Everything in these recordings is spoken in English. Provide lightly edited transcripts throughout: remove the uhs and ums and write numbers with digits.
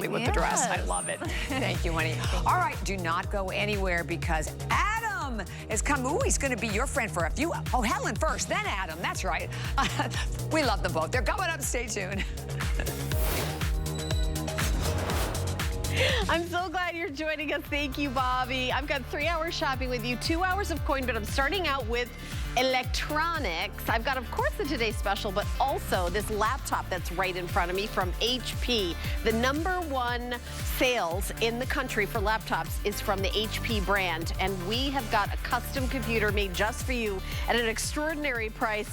perfectly with the dress. I love it. Thank you, honey. All right, do not go anywhere because Adam is coming. Ooh, he's going to be your friend for a few. Oh, Helen first, then Adam. That's right. We love them both. They're coming up. Stay tuned. I'm so glad you're joining us. Thank you, Bobby. I've got 3 hours shopping with you, 2 hours of coin, but I'm starting out with electronics. I've got, of course, the Today Special, but also this laptop that's right in front of me from HP. The #1 sales in the country for laptops is from the HP brand, and we have got a custom computer made just for you at an extraordinary price.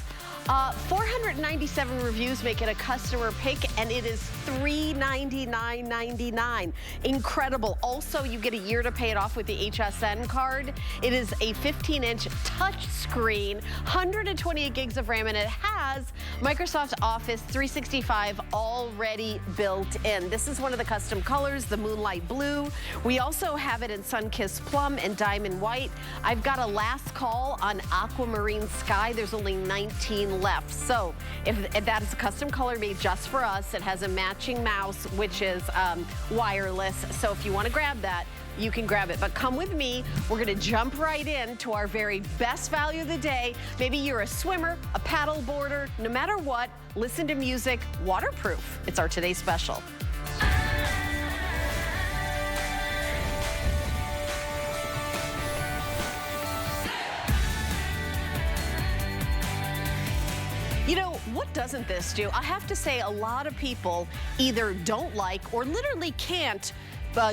497 reviews make it a customer pick, and it is $399.99. Incredible. Also, you get a year to pay it off with the HSN card. It is a 15-inch touch screen, 128 gigs of RAM, and it has Microsoft Office 365 already built in. This is one of the custom colors, the Moonlight Blue. We also have it in Sunkissed Plum and Diamond White. I've got a last call on Aquamarine Sky. There's only 19 left. So if that is a custom color made just for us, it has a matching mouse, which is wireless. So if you want to grab that, you can grab it. But come with me. We're going to jump right in to our very best value of the day. Maybe you're a swimmer, a paddle boarder, no matter what, listen to music, waterproof. It's our Today Special. You know, what doesn't this do? I have to say a lot of people either don't like or literally can't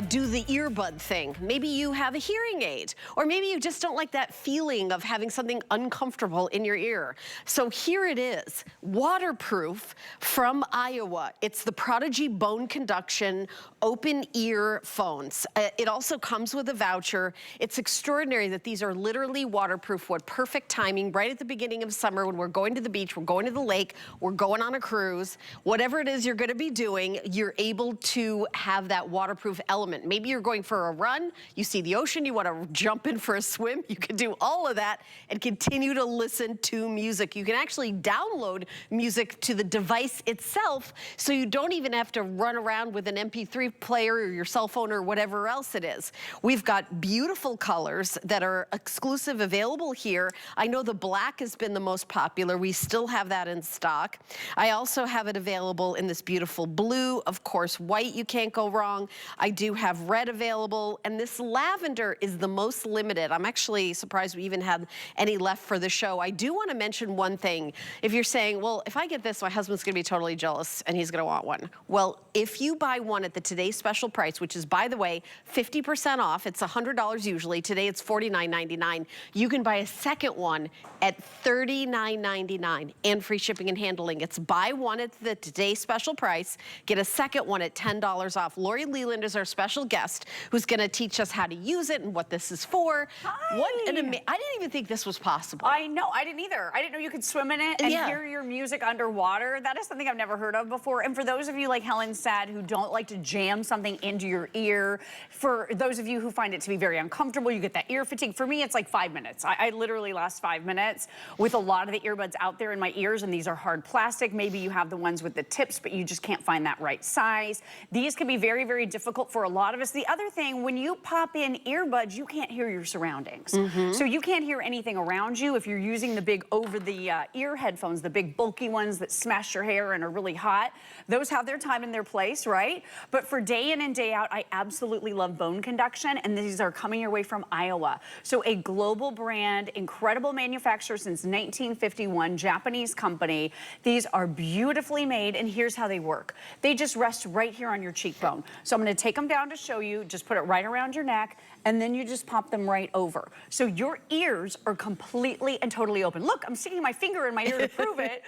do the earbud thing. Maybe you have a hearing aid, or maybe you just don't like that feeling of having something uncomfortable in your ear. So here it is, waterproof from Iowa. It's the Prodigy Bone Conduction open ear phones. It also comes with a voucher. It's extraordinary that these are literally waterproof. What perfect timing right at the beginning of summer when we're going to the beach, we're going to the lake, we're going on a cruise, whatever it is you're gonna be doing, you're able to have that waterproof element. Maybe you're going for a run, you see the ocean, you wanna jump in for a swim, you can do all of that and continue to listen to music. You can actually download music to the device itself, so you don't even have to run around with an MP3 player or your cell phone or whatever else it is. We've got beautiful colors that are exclusive available here. I know the black has been the most popular. We still have that in stock. I also have it available in this beautiful blue. Of course, white, you can't go wrong. I do have red available, and this lavender is the most limited. I'm actually surprised we even have any left for the show. I do want to mention one thing. If you're saying, well, if I get this, my husband's gonna be totally jealous and he's gonna want one. Well, if you buy one at the Today Special price, which is, by the way, 50% off, it's $100 usually. Today it's $49.99. You can buy a second one at $39.99 and free shipping and handling. It's buy one at the Today Special price, get a second one at $10 off. Lori Leland is our special guest who's gonna teach us how to use it and what this is for. Hi. I didn't even think this was possible. I know, I didn't either. I didn't know you could swim in it and hear your music underwater. That is something I've never heard of before. And for those of you, like Helen said, who don't like to jam something into your ear, for those of you who find it to be very uncomfortable, you get that ear fatigue. For me, it's like 5 minutes. I literally last 5 minutes with a lot of the earbuds out there in my ears, and these are hard plastic. Maybe you have the ones with the tips, but you just can't find that right size. These can be very, very difficult for a lot of us. The other thing, when you pop in earbuds, you can't hear your surroundings. So you can't hear anything around you if you're using the big over-the-ear headphones, the big bulky ones that smash your hair and are really hot. Those have their time and their place, right? But for day in and day out, I absolutely love bone conduction, and these are coming your way from Iowa. So a global brand, incredible manufacturer since 1951, Japanese company. These are beautifully made, and here's how they work. They just rest right here on your cheekbone. So I'm gonna take them down to show you, just put it right around your neck, and then you just pop them right over. So your ears are completely and totally open. Look, I'm sticking my finger in my ear to prove it.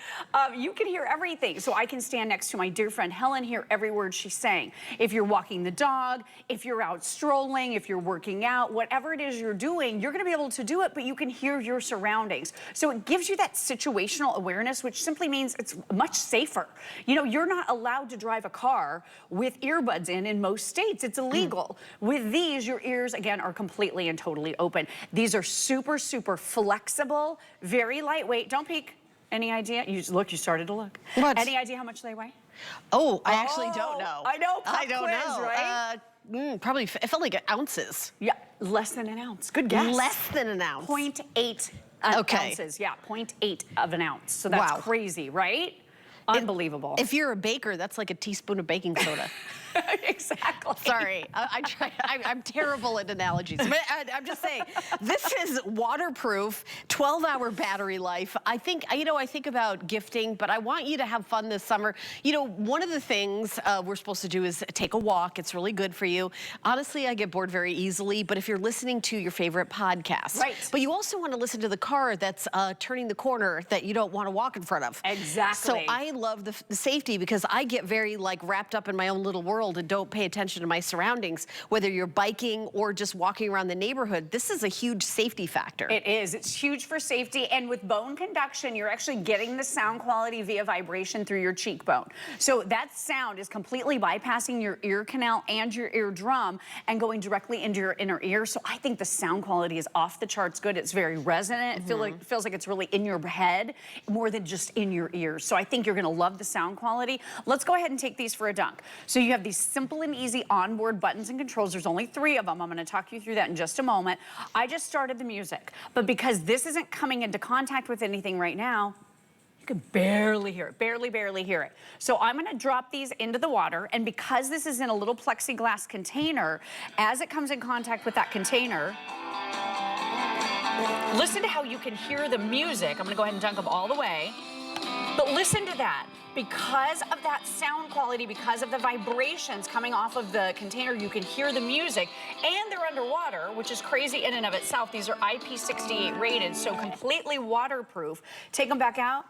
You can hear everything. So I can stand next to my dear friend Helen, hear every word she's saying. If you're walking the dog, if you're out strolling, if you're working out, whatever it is you're doing, you're gonna be able to do it, but you can hear your surroundings. So it gives you that situational awareness, which simply means it's much safer. You know, you're not allowed to drive a car with earbuds in most states. It's illegal. With these, your ears, again, are completely and totally open. These are super, super flexible, very lightweight. Don't peek. Any idea? You started to look. What? Any idea how much they weigh? Oh, I actually don't know. I know, pop I don't quiz, know. right? Probably, it felt like ounces. Yeah, less than an ounce. Good guess. Less than an ounce. 0.8 ounces. Yeah, 0.8 of an ounce. So that's crazy, right? Unbelievable. If you're a baker, that's like a teaspoon of baking soda. Exactly. Sorry, I'm terrible at analogies, but I'm just saying, this is waterproof, 12-hour battery life. I think about gifting, but I want you to have fun this summer. You know, one of the things we're supposed to do is take a walk. It's really good for you. Honestly, I get bored very easily, but if you're listening to your favorite podcast, right. But you also want to listen to the car that's turning the corner that you don't want to walk in front of. Exactly. So I love the safety because I get very wrapped up in my own little world and don't pay attention to my surroundings, whether you're biking or just walking around the neighborhood. This is a huge safety factor. It is. It's huge for safety. And with bone conduction, you're actually getting the sound quality via vibration through your cheekbone. So that sound is completely bypassing your ear canal and your eardrum and going directly into your inner ear. So I think the sound quality is off the charts good. It's very resonant. It feels like it's really in your head more than just in your ears. So I think you're going to love the sound quality. Let's go ahead and take these for a dunk. So you have these simple and easy onboard buttons and controls. There's only 3 of them. I'm going to talk you through that in just a moment. I just started the music, but because this isn't coming into contact with anything right now, you can barely hear it, barely hear it. So I'm going to drop these into the water, and because this is in a little plexiglass container, as it comes in contact with that container, listen to how you can hear the music. I'm going to go ahead and dunk them all the way. But listen to that. Because of that sound quality, because of the vibrations coming off of the container, you can hear the music, and they're underwater, which is crazy in and of itself. These are IP68 rated, so completely waterproof. Take them back out.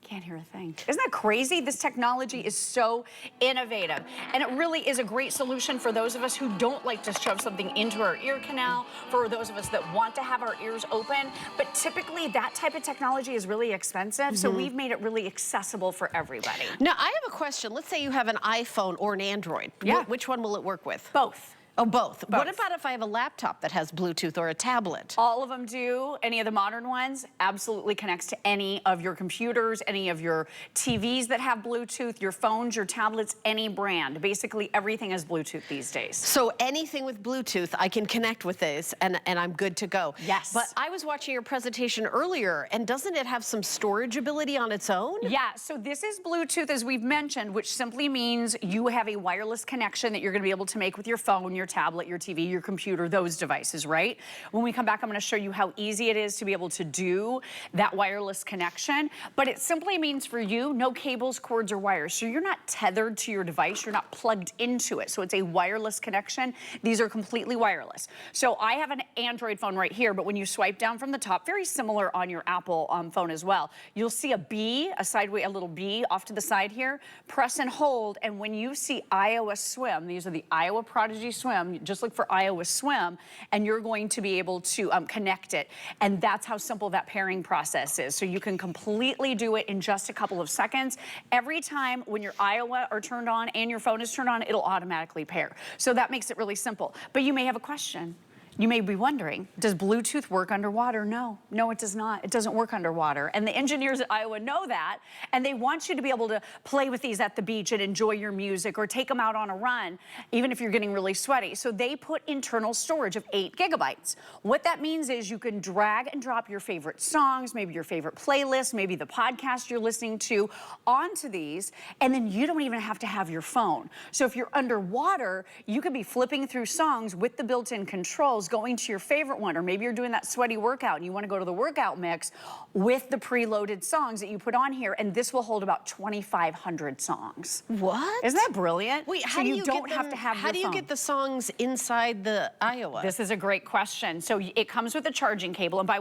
Can't hear a thing. Isn't that crazy? This technology is so innovative. And it really is a great solution for those of us who don't like to shove something into our ear canal, for those of us that want to have our ears open. But typically that type of technology is really expensive, so we've made it really accessible for everybody. Now, I have a question. Let's say you have an iPhone or an Android. Yeah. Which one will it work with? Both. Oh, both. What about if I have a laptop that has Bluetooth or a tablet? All of them do. Any of the modern ones absolutely connects to any of your computers, any of your TVs that have Bluetooth, your phones, your tablets, any brand. Basically, everything is Bluetooth these days. So anything with Bluetooth, I can connect with this, and I'm good to go. Yes. But I was watching your presentation earlier, and doesn't it have some storage ability on its own? Yeah, so this is Bluetooth, as we've mentioned, which simply means you have a wireless connection that you're going to be able to make with your phone, your tablet, your TV, your computer, those devices, right? When we come back, I'm going to show you how easy it is to be able to do that wireless connection. But it simply means for you, no cables, cords, or wires. So you're not tethered to your device. You're not plugged into it. So it's a wireless connection. These are completely wireless. So I have an Android phone right here, but when you swipe down from the top, very similar on your Apple phone as well, you'll see a B, a little B off to the side here. Press and hold, and when you see Iowa Swim, these are the Iowa Prodigy Swim, just look for Iowa Swim, and you're going to be able to connect it. And that's how simple that pairing process is. So you can completely do it in just a couple of seconds. Every time when your Iowa are turned on and your phone is turned on, it'll automatically pair. So that makes it really simple. But you may have a question. You may be wondering, does Bluetooth work underwater? No, it does not. It doesn't work underwater. And the engineers at Iowa know that, and they want you to be able to play with these at the beach and enjoy your music or take them out on a run, even if you're getting really sweaty. So they put internal storage of 8 gigabytes. What that means is you can drag and drop your favorite songs, maybe your favorite playlist, maybe the podcast you're listening to onto these, and then you don't even have to have your phone. So if you're underwater, you could be flipping through songs with the built-in controls, going to your favorite one, or maybe you're doing that sweaty workout and you want to go to the workout mix with the preloaded songs that you put on here, and this will hold about 2,500 songs. What? Isn't that brilliant? Wait, how do you don't have to have your phone? How do you get the songs inside the Iowa? This is a great question. So it comes with a charging cable, and by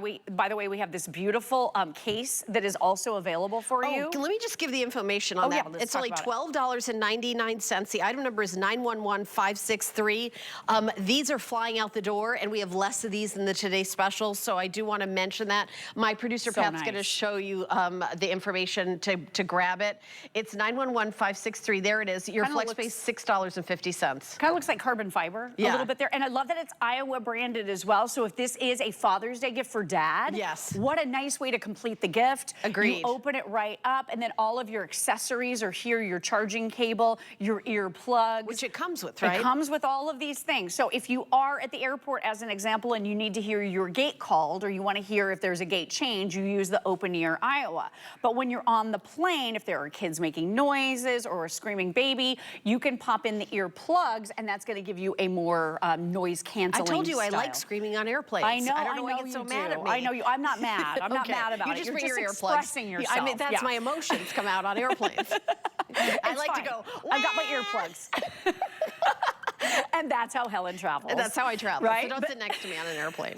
the way, we have this beautiful case that is also available for you. Let me just give the information on that. Yeah, it's only $12.99. The item number is 911563. These are flying out the door. more, and we have less of these in the Today Special, so I do want to mention that. My producer Pat's going to show you the information to grab it. It's 911-563. There it is. Your flex pay is $6.50. Kind of looks like carbon fiber a little bit there. And I love that it's Iowa branded as well. So if this is a Father's Day gift for Dad, what a nice way to complete the gift. Agreed. You open it right up, and then all of your accessories are here, your charging cable, your earplugs. Which it comes with, right? It comes with all of these things. So if you are at the airport, as an example, and you need to hear your gate called, or you want to hear if there's a gate change, you use the Open Ear Iowa. But when you're on the plane, if there are kids making noises or a screaming baby, you can pop in the earplugs, and that's going to give you a more noise canceling I told you style. I like screaming on airplanes. I know. I don't know why you get so mad at me. I know you. I'm not mad. I'm not mad about it. You just You're bring just your expressing earplugs. yourself. I mean, that's my emotions come out on airplanes. I like to go, I've got my earplugs. And that's how Helen travels. And that's how I travel. Right? So don't sit next to me on an airplane.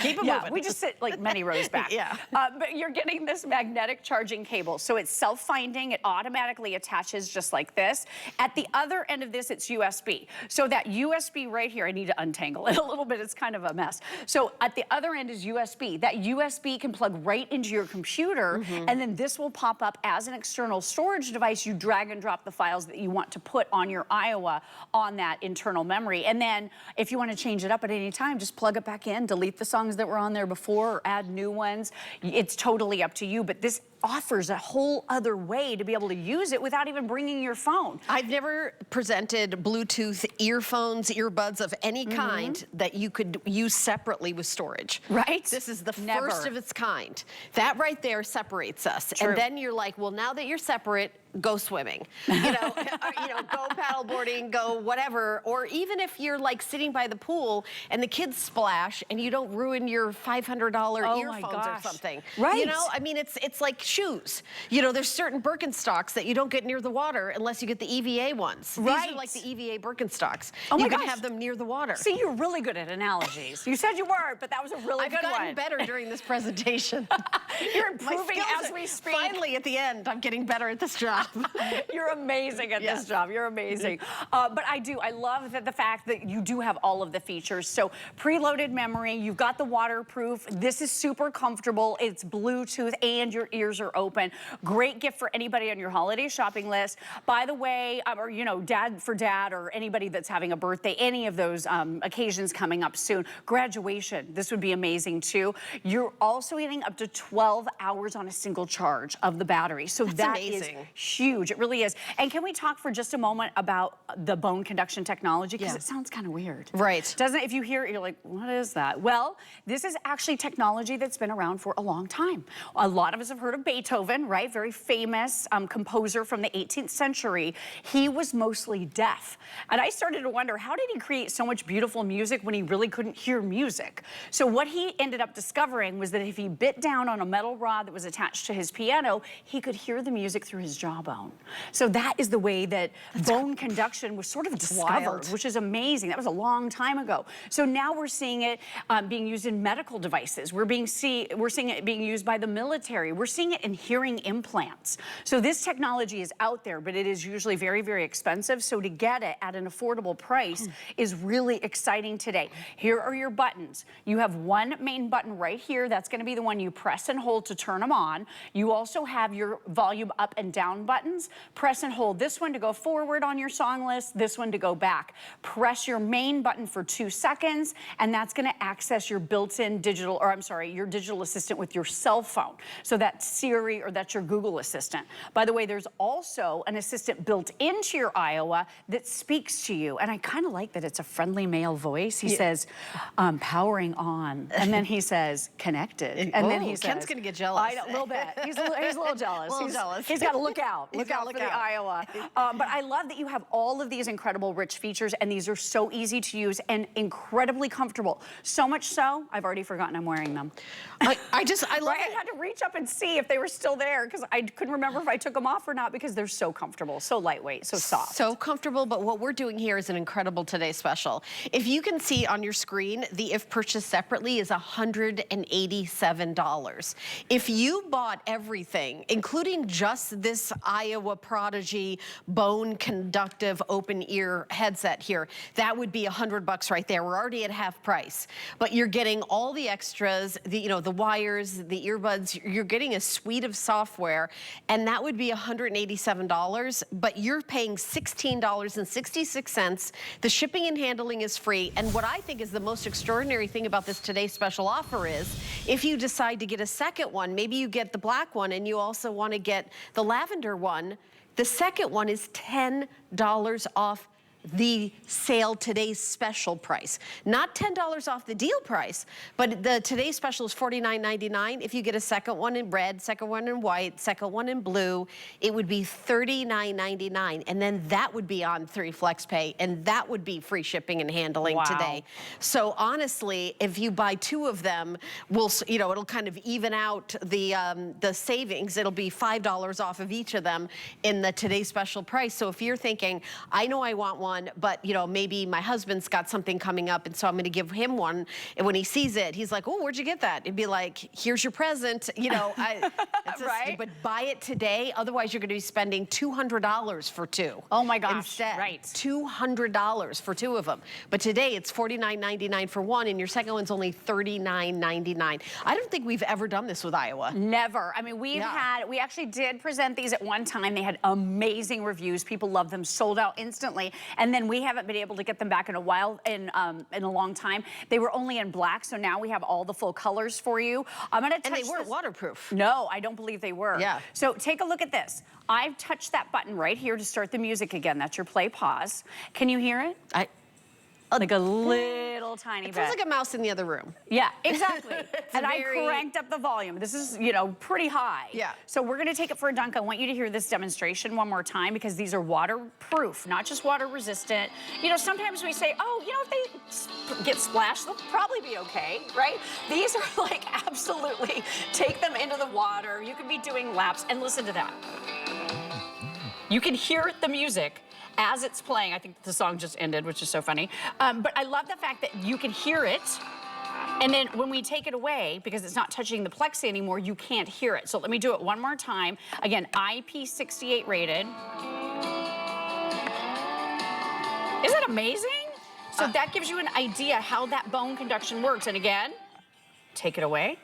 Keep it moving. We just sit like many rows back. But you're getting this magnetic charging cable. So it's self-finding. It automatically attaches just like this. At the other end of this, it's USB. So that USB right here, I need to untangle it a little bit. It's kind of a mess. So at the other end is USB. That USB can plug right into your computer, and then this will pop up as an external storage device. You drag and drop the files that you want to put on your Iowa on that internal memory. And then if you want to change it up at any time, just plug it back in, delete the songs that were on there before, or add new ones. It's totally up to you, but this offers a whole other way to be able to use it without even bringing your phone. I've never presented Bluetooth earphones, earbuds of any kind that you could use separately with storage. Right? This is the first of its kind. That right there separates us. True. And then you're like, well, now that you're separate, go swimming. You know, go paddleboarding, go whatever. Or even if you're like sitting by the pool and the kids splash and you don't ruin your $500 earphones or something. Right. You know, I mean, it's like shoes. You know, there's certain Birkenstocks that you don't get near the water unless you get the EVA ones. Right. These are like the EVA Birkenstocks. Oh my you can gosh. have them near the water. See, you're really good at analogies. You said you weren't, but that was a really good one. I've gotten better during this presentation. You're improving as we speak. Finally, at the end, I'm getting better at this job. You're amazing at this job. You're amazing. But I love that the fact that you do have all of the features. So preloaded memory, you've got the waterproof. This is super comfortable. It's Bluetooth and your ears are open. Great gift for anybody on your holiday shopping list. By the way, or you know, dad or anybody that's having a birthday, any of those occasions coming up soon. Graduation, this would be amazing too. You're also getting up to 12 hours on a single charge of the battery. So that is huge. It really is. And can we talk for just a moment about the bone conduction technology? Because it sounds kind of weird. Right. Doesn't it? If you hear it, you're like, what is that? Well, this is actually technology that's been around for a long time. A lot of us have heard of Beethoven, right? Very famous composer from the 18th century. He was mostly deaf. And I started to wonder, how did he create so much beautiful music when he really couldn't hear music? So what he ended up discovering was that if he bit down on a metal rod that was attached to his piano, he could hear the music through his jawbone. So that is the way that bone conduction was sort of discovered, which is amazing. That was a long time ago. So now we're seeing it being used in medical devices. We're seeing it being used by the military. We're seeing it in hearing implants. So this technology is out there, but it is usually very, very expensive. So to get it at an affordable price is really exciting today. Here are your buttons. You have one main button right here. That's going to be the one you press and hold to turn them on. You also have your volume up and down buttons. Press and hold this one to go forward on your song list, this one to go back. Press your main button for 2 seconds, and that's going to access your built-in digital, or I'm sorry, your digital assistant with your cell phone. So that's Siri or that's your Google Assistant. By the way, there's also an assistant built into your Iowa that speaks to you. And I kind of like that it's a friendly male voice. He says, powering on. And then he says, connected. And then he says, Ken's going to get jealous. I know, a little bit. He's a little jealous. He's got to look out. Look out for the Iowa. But I love that you have all of these incredible rich features, and these are so easy to use and incredibly comfortable. So much so, I've already forgotten I'm wearing them. I love it. I had to reach up and see if they they were still there because I couldn't remember if I took them off or not because they're so comfortable, so lightweight, so soft. So comfortable, but what we're doing here is an incredible Today Special. If you can see on your screen, the if purchased separately is $187. If you bought everything, including just this Iowa Prodigy bone conductive open ear headset here, that would be $100 right there. We're already at half price, but you're getting all the extras, the wires, the earbuds. You're getting a suite of software, and that would be $187, but you're paying $16.66. The shipping and handling is free, and what I think is the most extraordinary thing about this Today Special offer is if you decide to get a second one, maybe you get the black one and you also want to get the lavender one, the second one is $10 off the sale Today's Special price. Not $10 off the deal price, but the Today's Special is $49.99. If you get a second one in red, second one in white, second one in blue, it would be $39.99. And then that would be on 3 FlexPay, and that would be free shipping and handling today. So honestly, if you buy 2 of them, it'll kind of even out the savings. It'll be $5 off of each of them in the Today's Special price. So if you're thinking, I know I want one, but maybe my husband's got something coming up, and so I'm going to give him one. And when he sees it, he's like, "Oh, where'd you get that?" It'd be like, "Here's your present." Right? But buy it today. Otherwise, you're going to be spending $200 for 2. Oh my gosh! Instead, right? $200 for 2 of them. But today it's $49.99 for one, and your second one's only $39.99. I don't think we've ever done this with Iowa. Never. I mean, we actually did present these at one time. They had amazing reviews. People loved them. Sold out instantly. And then we haven't been able to get them back in a while, in a long time. They were only in black, so now we have all the full colors for you. I'm gonna touch And they weren't waterproof. No, I don't believe they were. Yeah. So take a look at this. I've touched that button right here to start the music again. That's your play pause. Can you hear it? Like a little tiny bit. It feels like a mouse in the other room. Yeah, exactly. And I cranked up the volume. This is, pretty high. Yeah. So we're gonna take it for a dunk. I want you to hear this demonstration one more time because these are waterproof, not just water resistant. Sometimes we say, oh, if they get splashed, they'll probably be okay, right? These are like absolutely, take them into the water. You could be doing laps, and listen to that. You can hear the music as it's playing. I think the song just ended, which is so funny. But I love the fact that you can hear it, and then when we take it away, because it's not touching the plexi anymore, you can't hear it. So let me do it one more time. Again, IP68 rated. Isn't that amazing? So that gives you an idea how that bone conduction works. And again, take it away.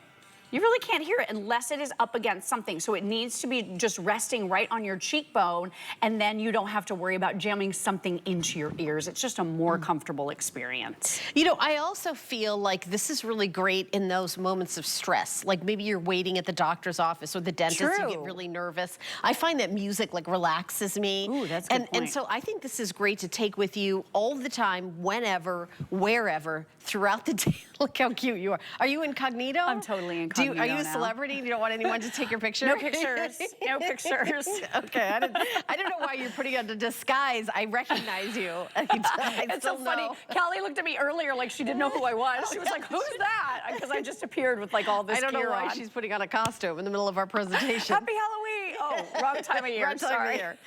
You really can't hear it unless it is up against something. So it needs to be just resting right on your cheekbone, and then you don't have to worry about jamming something into your ears. It's just a more comfortable experience. I also feel like this is really great in those moments of stress. Like maybe you're waiting at the doctor's office or the dentist, you get really nervous. I find that music relaxes me. Ooh, that's a good point. And so I think this is great to take with you all the time, whenever, wherever, throughout the day. Look how cute you are. Are you incognito? I'm totally incognito. Are you a celebrity? You don't want anyone to take your picture? No pictures. No pictures. Okay, I don't know why you're putting on a disguise. I recognize you. It's so funny. Callie looked at me earlier like she didn't know who I was. She was like, "Who's that?" Because I just appeared with all this gear on. I don't know why she's putting on a costume in the middle of our presentation. Happy Halloween! Oh, wrong time of year. Wrong time of year.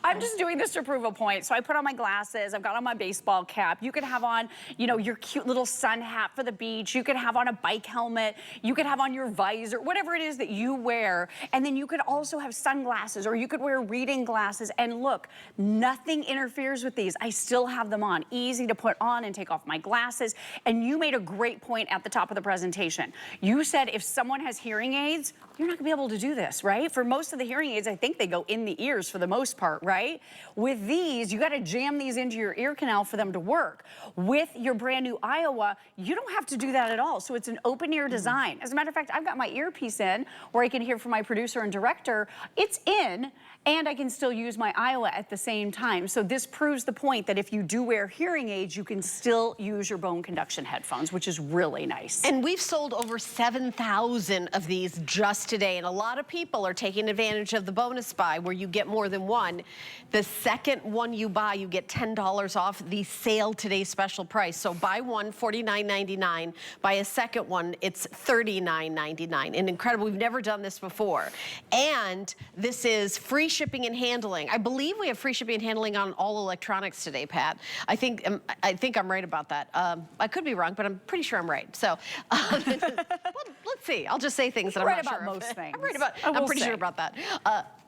I'm just doing this to prove a point. So I put on my glasses. I've got on my baseball cap. You could have on, your cute little sun hat for the beach. You could have on a bike helmet. You could have on your visor, whatever it is that you wear. And then you could also have sunglasses, or you could wear reading glasses. And look, nothing interferes with these. I still have them on. Easy to put on and take off my glasses. And you made a great point at the top of the presentation. You said if someone has hearing aids, you're not gonna be able to do this, right? For most of the hearing aids, I think they go in the ears for the most part, right? With these, you gotta jam these into your ear canal for them to work. With your brand new Iowa, you don't have to do that at all. So it's an open ear design. As a matter of fact, I've got my earpiece in where I can hear from my producer and director. It's in, and I can still use my Iowa at the same time. So this proves the point that if you do wear hearing aids, you can still use your bone conduction headphones, which is really nice. And we've sold over 7,000 of these just today, and a lot of people are taking advantage of the bonus buy where you get more than one. The second one you buy, you get $10 off the sale today special price. So buy one, $49.99. Buy a second one, it's $39.99. And incredible, we've never done this before. And this is free shipping and handling. I believe we have free shipping and handling on all electronics today, Pat. I think I'm right about that. I could be wrong, but I'm pretty sure I'm right. So well, let's see. I'll just say things that I'm not sure about most things. I'm right about. I'm pretty sure about that.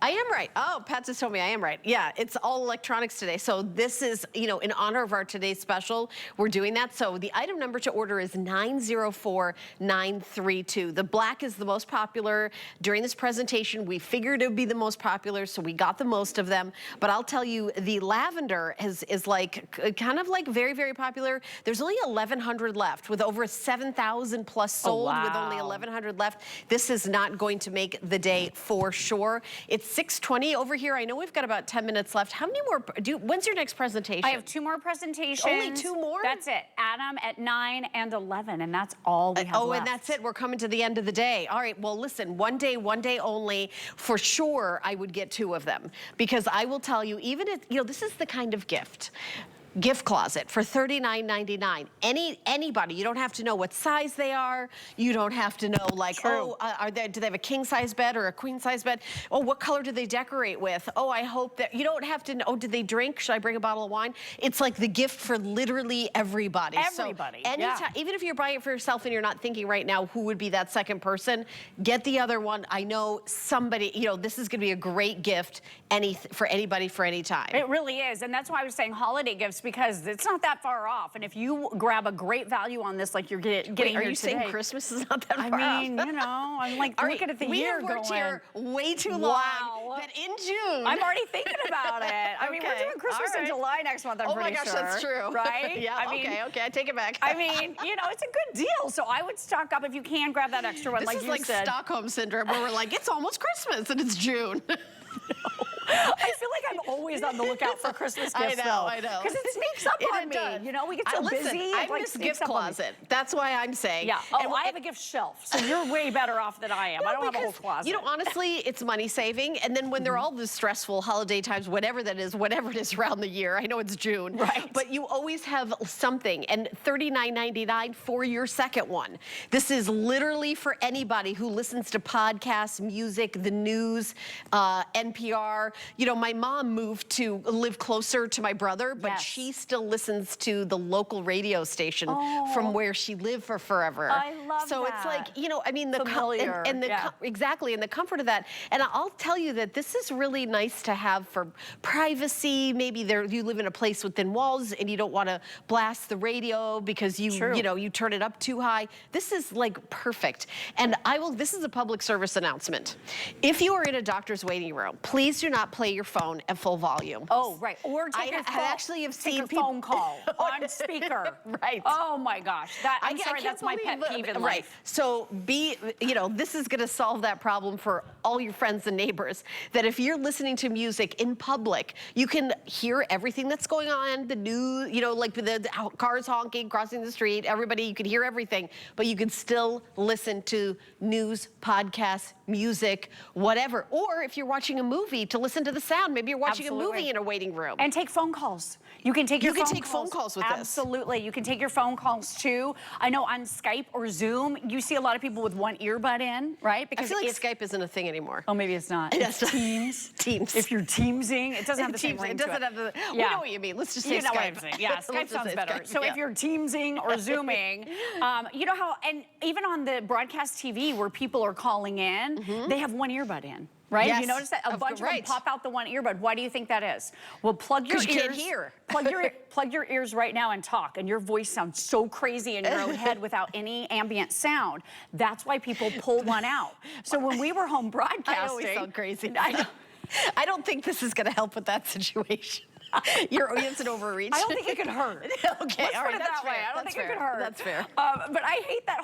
I am right. Oh, Pat just told me I am right. Yeah, it's all electronics today. So this is, you know, in honor of our today's special, we're doing that. So the item number to order is 904932. The black is the most popular during this presentation. We figured it would be the most popular, so we got the most of them. But I'll tell you, the lavender is like kind of like very, very popular. There's only 1,100 left, with over 7,000 plus sold. Oh, wow. With only 1,100 left. This is not going to make the day for sure. It's 6:20 over here. I know we've got about 10 minutes left. How many more? When's your next presentation? I have 2 more presentations. Only 2 more? That's it. Adam at 9 and 11, and that's all we have left. And that's it. We're coming to the end of the day. All right. Well, listen, one day only. For sure, I would get 2 of them, because I will tell you, even if, you know, this is the kind of gift closet for $39.99. Anybody, you don't have to know what size they are. You don't have to know, like, True. oh, do they have a king size bed or a queen size bed? Oh, what color do they decorate with? Oh, I hope that, you don't have to know, oh, did they drink? Should I bring a bottle of wine? It's like the gift for literally everybody. Everybody, So anytime, even if you're buying it for yourself and you're not thinking right now who would be that second person, get the other one. I know somebody, you know, this is gonna be a great gift for anybody for any time. It really is, and that's why I was saying holiday gifts, because it's not that far off. And if you grab a great value on this, like you're getting Wait, here are you today, saying Christmas is not that far off? I mean, you know, I'm like looking at the year We have worked going, here way too long. Wow. That in June. I'm already thinking about it. I mean, we're Okay. doing Christmas All right. in July next month, I'm pretty sure. Oh my gosh, that's true. Right? Yeah, I mean, okay, I take it back. I mean, you know, it's a good deal. So I would stock up if you can, grab that extra one, This like is you like said. Stockholm Syndrome, where we're like, it's almost Christmas and it's June. I feel like I'm always on the lookout for Christmas gifts, I know. Because it sneaks up on me. Does. You know, we get so listen, busy. I it, like, miss sneaks gift up on me. closet. That's why I'm saying. Yeah. Oh, And I have a gift shelf, so you're way better off than I am. I don't have a whole closet. You know, honestly, it's money saving. And then when they're all the stressful holiday times, whatever it is around the year, I know it's June, right? But you always have something. And $39.99 for your second one. This is literally for anybody who listens to podcasts, music, the news, NPR. You know, my mom moved to live closer to my brother, but Yes. she still listens to the local radio station from where she lived for forever. I love so that. it's like, you know, I mean, the Familiar, exactly, and the comfort of that. And I'll tell you that this is really nice to have for privacy. Maybe you live in a place within walls and you don't want to blast the radio because you know, you turn it up too high. This is like perfect. And this is a public service announcement. If you are in a doctor's waiting room, please do not play your phone at full volume. Oh, right. Or take I actually have seen a phone call on speaker. Right. Oh my gosh. I'm sorry, that's my pet peeve in right. life. So you know, this is gonna solve that problem for all your friends and neighbors, that if you're listening to music in public, you can hear everything that's going on, the news, you know, like the cars honking, crossing the street, everybody, you can hear everything, but you can still listen to news, podcasts, music, whatever. Or if you're watching a movie, to listen to the sound. Maybe you're watching a movie in a waiting room. And take phone calls. You can take your phone calls with this. Absolutely. You can take your phone calls too. I know on Skype or Zoom, you see a lot of people with one earbud in, right? Because I feel like Skype isn't a thing anymore. Oh, maybe it's not. It's Teams. Teams. If you're Teamsing, it doesn't have the same ring to it. It doesn't have the, we know what you mean. Let's just say you know Skype. What I'm saying. Yeah, Skype sounds better. Skype. So if you're Teamsing or Zooming, you know how, and even on the broadcast TV where people are calling in, they have one earbud in. Right? Yes. You notice that a bunch of them pop out the one earbud. Why do you think that is? Well, plug your ears. Because you can't hear. Plug your ears right now and talk, and your voice sounds so crazy in your own head without any ambient sound. That's why people pull one out. So when we were home broadcasting, I always sound crazy. I don't think this is going to help with that situation. It's an overreach. I don't think it could hurt. Okay, Let's all put right, it that's that way. fair. I don't That's think fair. it could hurt. That's fair. But I hate that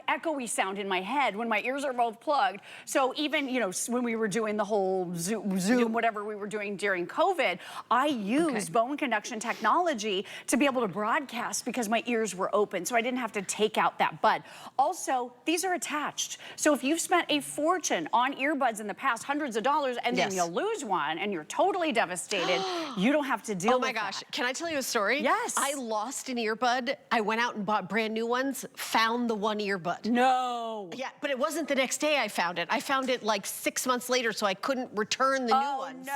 echoey sound in my head when my ears are both plugged. So even, when we were doing the whole Zoom, whatever we were doing during COVID, I used bone conduction technology to be able to broadcast because my ears were open, so I didn't have to take out that bud. Also, these are attached. So if you've spent a fortune on earbuds in the past, hundreds of dollars, and then you lose one and you're totally devastated, you don't have to deal with that. Oh my gosh, can I tell you a story? Yes. I lost an earbud. I went out and bought brand new ones, found the one earbud. No. Yeah, but it wasn't the next day I found it. I found it like 6 months later, so I couldn't return the new ones. No.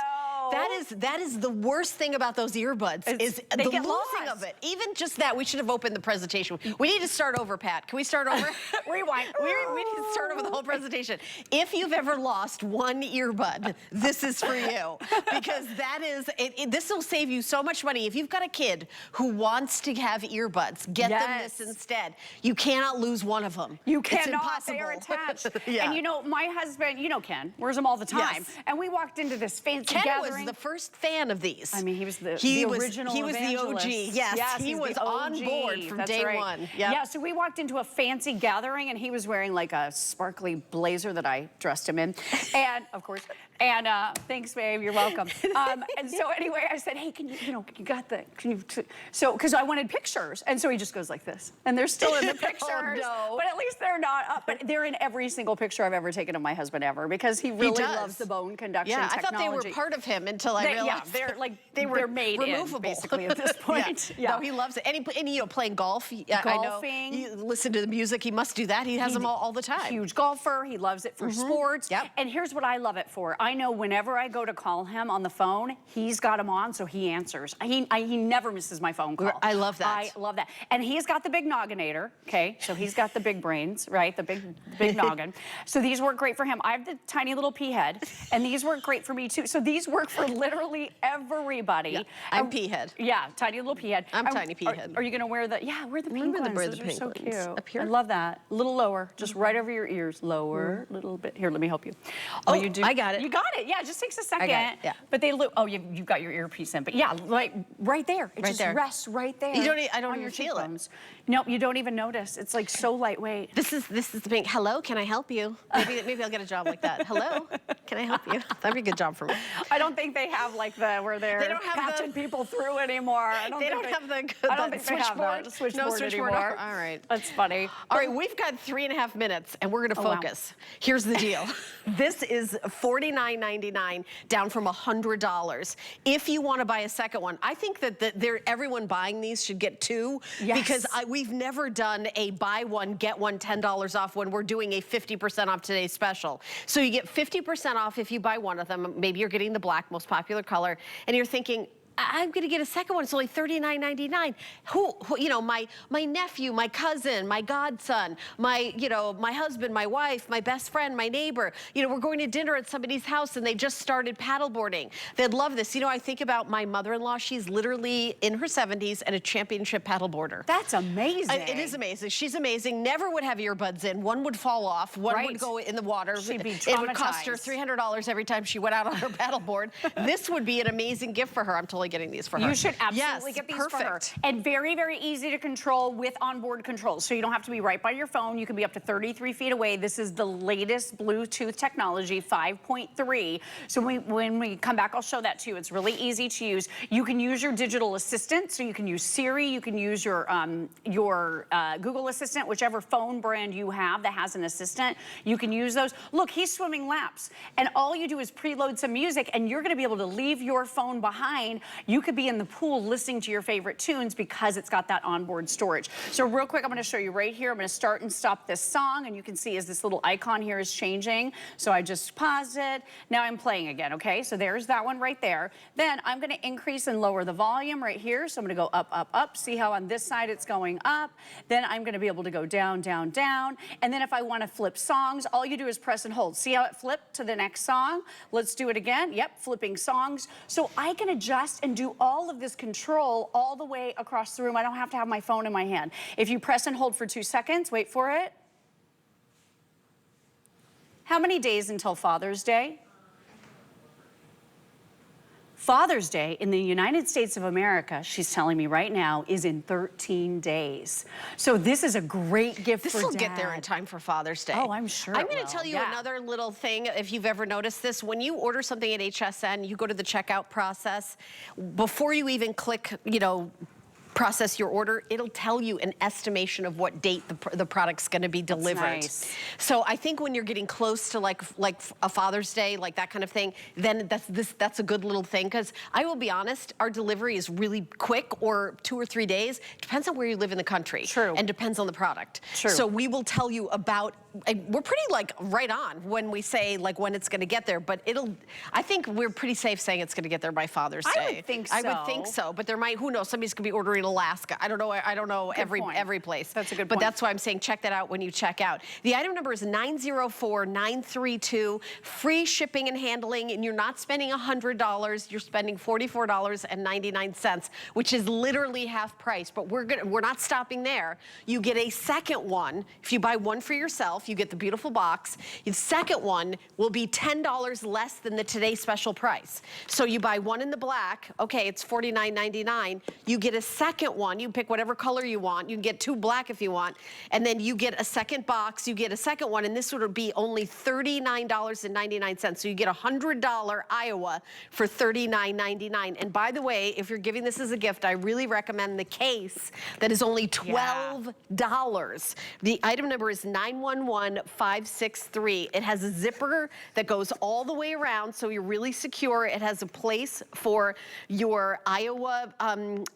That is the worst thing about those earbuds, is the losing of it. Even just that, we should have opened the presentation. We need to start over, Pat. Can we start over? Rewind. We need to start over the whole presentation. If you've ever lost one earbud, this is for you. Because this will save you so much money. If you've got a kid who wants to have earbuds, get them this instead. You cannot lose one of them. You cannot. It's impossible. They are attached. Yeah. And my husband, Ken, wears them all the time. Yes. And we walked into this fancy Ken gathering. was the first fan of these. I mean, he was the original He was evangelist. the OG. Yes, he was on board from day one. Yep. Yeah, so we walked into a fancy gathering, and he was wearing like a sparkly blazer that I dressed him in. And, of course, thanks, babe, you're welcome. And so anyway, I said, hey, because I wanted pictures. And so he just goes like this. And they're still in the pictures. Oh, no. But at least they're not up. But they're in every single picture I've ever taken of my husband ever, because he really loves the bone conduction technology. I thought they were part of him until I realized. Yeah, they're made removable. in, basically, at this point. No, he loves it. And playing golf. I know. You listen to the music, he must do that. He has them all the time. Huge golfer. He loves it for sports. Yep. And here's what I love it for. I know whenever I go to call him on the phone, he's got them on, so he answers. He never misses my phone call. I love that. I love that. And he's got the big nogginator, okay? So he's got the big brains, right? The big noggin. So these work great for him. I have the tiny little pea head, and these work great for me too. So these work for literally everybody. Yeah, I'm pea head. Yeah, tiny little pea head. I'm tiny pea head. Are you gonna wear the, wear the pink ones. Wear Those the are pink so ones. cute. Up here? I love that. A little lower, just right over your ears. Lower, a little bit. Here, let me help you. Oh, you do. I got it. You got it. Yeah, it just takes a second. I got it, yeah. But they look, you've got your earpiece in. But yeah, like right there. It Right just there. rests right there. I don't on even your feel it. cheekbones. No, you don't even notice. It's like so lightweight. This is the pink. Hello, can I help you? Maybe I'll get a job like that. Hello, can I help you? That'd be a good job for me. I don't think they have like where they're patching people through anymore. They don't have the switchboard. No switchboard anymore. All right. That's funny. All right, we've got 3.5 minutes, and we're going to focus. Wow. Here's the deal. This is $49.99, down from $100. If you want to buy a second one, I think that everyone buying these should get two, because we've never done a buy one, get one $10 off when we're doing a 50% off today's special. So you get 50% off if you buy one of them. Maybe you're getting the black, most popular color, and you're thinking, I'm going to get a second one. It's only $39.99. Who my nephew, my cousin, my godson, my husband, my wife, my best friend, my neighbor. We're going to dinner at somebody's house and they just started paddleboarding. They'd love this. I think about my mother-in-law. She's literally in her 70s and a championship paddleboarder. That's amazing. It is amazing. She's amazing. Never would have earbuds in. One would fall off. One would go in the water. She'd be traumatized. It would cost her $300 every time she went out on her paddleboard. This would be an amazing gift for her. I'm totally getting these for her. You should absolutely get these for her. And very, very easy to control with onboard controls. So you don't have to be right by your phone. You can be up to 33 feet away. This is the latest Bluetooth technology, 5.3. So when we come back, I'll show that to you. It's really easy to use. You can use your digital assistant. So you can use Siri. You can use your Google Assistant, whichever phone brand you have that has an assistant. You can use those. Look, he's swimming laps. And all you do is preload some music, and you're going to be able to leave your phone behind. You could be in the pool listening to your favorite tunes because it's got that onboard storage. So real quick, I'm going to show you right here. I'm going to start and stop this song, and you can see as this little icon here is changing. So I just paused it. Now I'm playing again, okay? So there's that one right there. Then I'm going to increase and lower the volume right here. So I'm going to go up, up, up. See how on this side it's going up. Then I'm going to be able to go down, down, down. And then if I want to flip songs, all you do is press and hold. See how it flipped to the next song? Let's do it again. Yep, flipping songs. So I can adjust and do all of this control all the way across the room. I don't have to have my phone in my hand. If you press and hold for 2 seconds, wait for it. How many days until Father's Day? Father's Day in the United States of America, she's telling me right now, is in 13 days. So this is a great gift for Dad. This will get there in time for Father's Day. Oh, I'm sure I'm going to tell you another little thing, if you've ever noticed this. When you order something at HSN, you go to the checkout process. Before you even click, you know, process your order, it'll tell you an estimation of what date the product's going to be delivered. That's nice. So I think when you're getting close to like a Father's Day, like that kind of thing, then that's a good little thing. Because I will be honest, our delivery is really quick, or 2 or 3 days. Depends on where you live in the country. True. And depends on the product. True. So we will tell you about, we're pretty like right on when we say like when it's going to get there, but I think we're pretty safe saying it's going to get there by Father's Day. I would think so. I would think so, but there might, who knows, somebody's going to be ordering Alaska. I don't know every place. That's a good point. But that's why I'm saying check that out when you check out. The item number is 904932. Free shipping and handling, and you're not spending $100. You're spending $44.99, which is literally half price. But we're not stopping there. You get a second one. If you buy one for yourself, you get the beautiful box. The second one will be $10 less than the Today Special price. So you buy one in the black, okay, it's $49.99. You get a second one. You pick whatever color you want. You can get 2 black if you want. And then you get a second box. You get a second one, and this would be only $39.99. So you get a $100 Iowa for $39.99. And by the way, if you're giving this as a gift, I really recommend the case that is only $12. The item number is 911563. It has a zipper that goes all the way around, so you're really secure. It has a place for your Iowa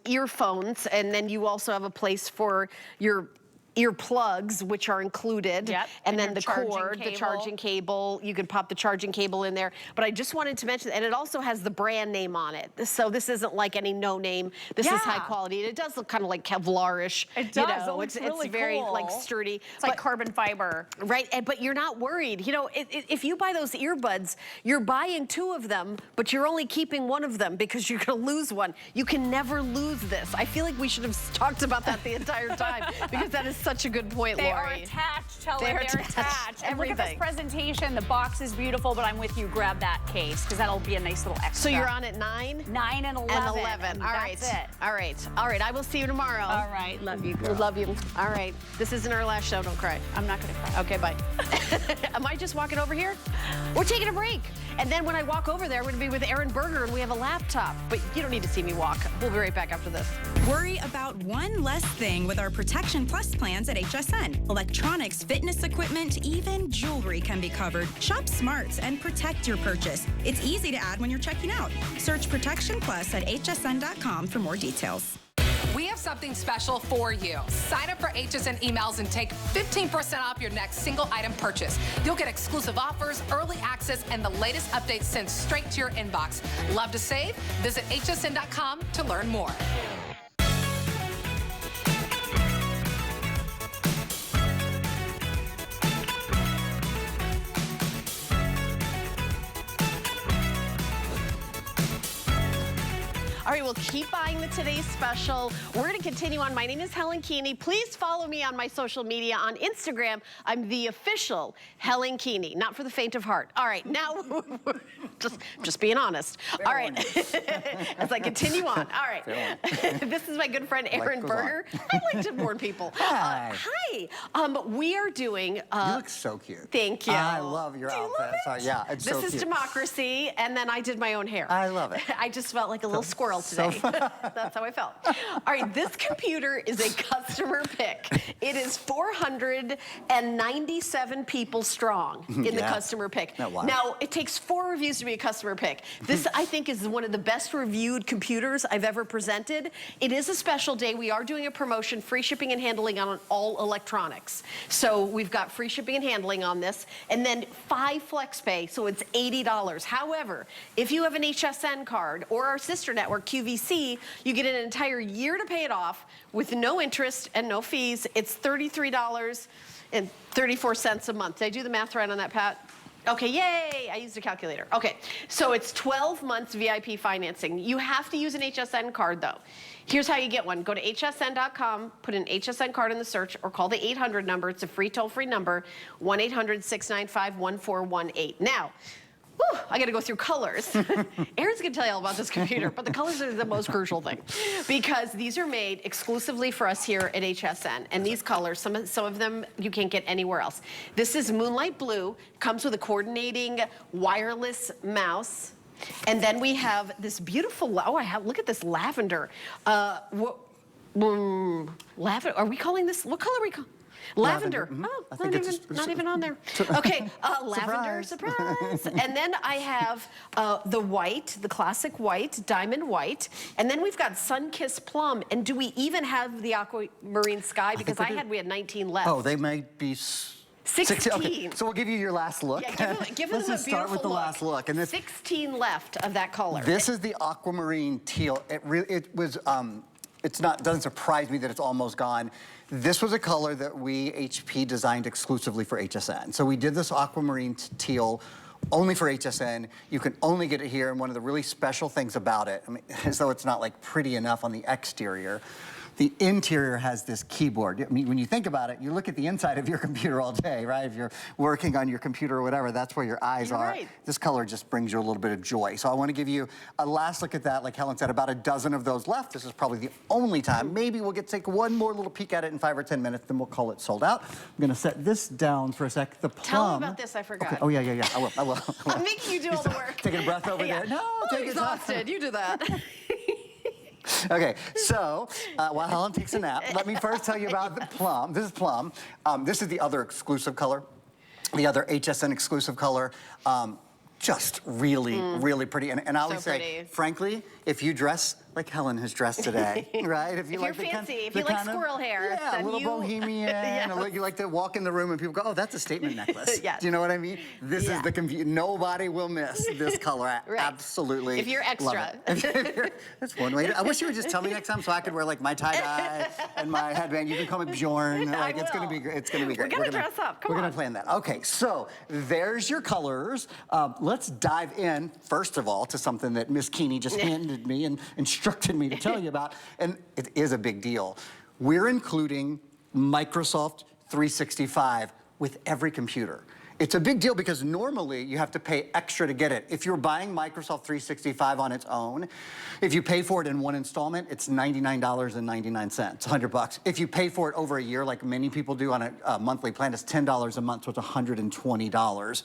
earphones, and then you also have a place for your earplugs, which are included. Yep. And then the cord, the charging cable. You can pop the charging cable in there. But I just wanted to mention, and it also has the brand name on it. So this isn't like any no name. This is high quality. And it does look kind of like Kevlar-ish. It does. You know, it's really very cool. like sturdy. It's like carbon fiber. Right, but you're not worried. You know, if you buy those earbuds, you're buying 2 of them, but you're only keeping 1 of them because you're gonna lose one. You can never lose this. I feel like we should have talked about that the entire time, because that is such a good point, Lori. They are attached, Helen. They're attached. And look at this Everything. presentation. The box is beautiful, but I'm with you. Grab that case, because that'll be a nice little extra. So you're on at 9? 9 and 11. And 11. All right. That's it. All right. All right. I will see you tomorrow. All right. Love you, girl. Love you. All right. This isn't our last show. Don't cry. I'm not going to cry. Okay, bye. Am I just walking over here? We're taking a break. And then when I walk over there, we're going to be with Aaron Berger, and we have a laptop. But you don't need to see me walk. We'll be right back after this. Worry about one less thing with our Protection Plus plans at HSN. Electronics, fitness equipment, even jewelry can be covered. Shop smart and protect your purchase. It's easy to add when you're checking out. Search Protection Plus at hsn.com for more details. We have something special for you. Sign up for HSN emails and take 15% off your next single item purchase. You'll get exclusive offers, early access, and the latest updates sent straight to your inbox. Love to save? Visit hsn.com to learn more. All right, well, keep buying the Today's Special. We're going to continue on. My name is Helen Keeney. Please follow me on my social media. On Instagram, I'm the official Helen Keeney, not for the faint of heart. All right, now, just being honest. All right, as I continue on. All right, this is my good friend Aaron Berger. I like to warn people. Hi. Hi. We are doing... you look so cute. Thank you. I love your Do you outfit. love it? Yeah, it's so cute. This is democracy, and then I did my own hair. I love it. I just felt like a little squirrel today. That's how I felt. All right, this computer is a customer pick. It is 497 people strong in the customer pick. Oh, wow. Now, it takes 4 reviews to be a customer pick. This, I think, is one of the best reviewed computers I've ever presented. It is a special day. We are doing a promotion, free shipping and handling on all electronics. So we've got free shipping and handling on this, and then 5 flex pay, so it's $80. However, if you have an HSN card or our sister network, QVC, you get an entire year to pay it off with no interest and no fees. It's $33.34 a month. Did I do the math right on that, Pat? Okay, yay, I used a calculator. Okay, so it's 12 months VIP financing. You have to use an HSN card though. Here's how you get one. Go to hsn.com, put an HSN card in the search, or call the 800 number. It's a free toll-free number, 1-800-695-1418. Now, Whew, I gotta go through colors. Aaron's gonna tell you all about this computer, but the colors are the most crucial thing because these are made exclusively for us here at HSN. And these colors, some of them you can't get anywhere else. This is Moonlight Blue, comes with a coordinating wireless mouse. And then we have this beautiful, look at this lavender. Lavender, are we calling this, what color are we calling? Lavender. Oh, not even on there. Okay, lavender, surprise. And then I have the white, the classic white, diamond white. And then we've got Sun-Kissed Plum. And do we even have the aquamarine sky? Because we had 19 left. Oh, they might be 16. Okay, so we'll give you your last look. Yeah, give them Let's just start with the last look. And this, 16 left of that color. This is the aquamarine teal. It was, doesn't surprise me that it's almost gone. This was a color that we, HP, designed exclusively for HSN. So we did this aquamarine teal only for HSN. You can only get it here, and one of the really special things about it, I mean, as though it's not like pretty enough on the exterior, the interior has this keyboard. I mean, when you think about it, you look at the inside of your computer all day, right? If you're working on your computer or whatever, that's where your eyes are. Right. This color just brings you a little bit of joy. So I want to give you a last look at that. Like Helen said, about a dozen of those left. This is probably the only time. Maybe we'll take one more little peek at it in 5 or 10 minutes, then we'll call it sold out. I'm going to set this down for a sec. The plum. Tell me about this, I forgot. Okay. Oh, yeah. I will. I'm making you do all the work. Taking a breath over there. No, take your time. Exhausted. You do that. Okay, so while Helen takes a nap, let me first tell you about the plum. This is plum. This is the other exclusive color, the other HSN exclusive color. Just really, really pretty. And I always say, frankly, if you dress like Helen has dressed today, right? If you're fancy, if you like squirrel hair. Yeah, a little bohemian. Yes. You like to walk in the room and people go, oh, that's a statement necklace. Yes. Do you know what I mean? This is the nobody will miss this color. Right. Absolutely. If you're extra. That's one way. I wish you would just tell me next time so I could wear like my tie-dye and my headband. You can call me Bjorn. Like, it's gonna be great. It's gonna be great. We're gonna dress up. Come on. We're gonna plan that. Okay, so there's your colors. Let's dive in, first of all, to something that Miss Keeney just handed me and instructed me to tell you about, and it is a big deal. We're including Microsoft 365 with every computer. It's a big deal because normally you have to pay extra to get it. If you're buying Microsoft 365 on its own, if you pay for it in one installment, it's $99.99, $100. If you pay for it over a year, like many people do on a monthly plan, it's $10 a month, so it's $120.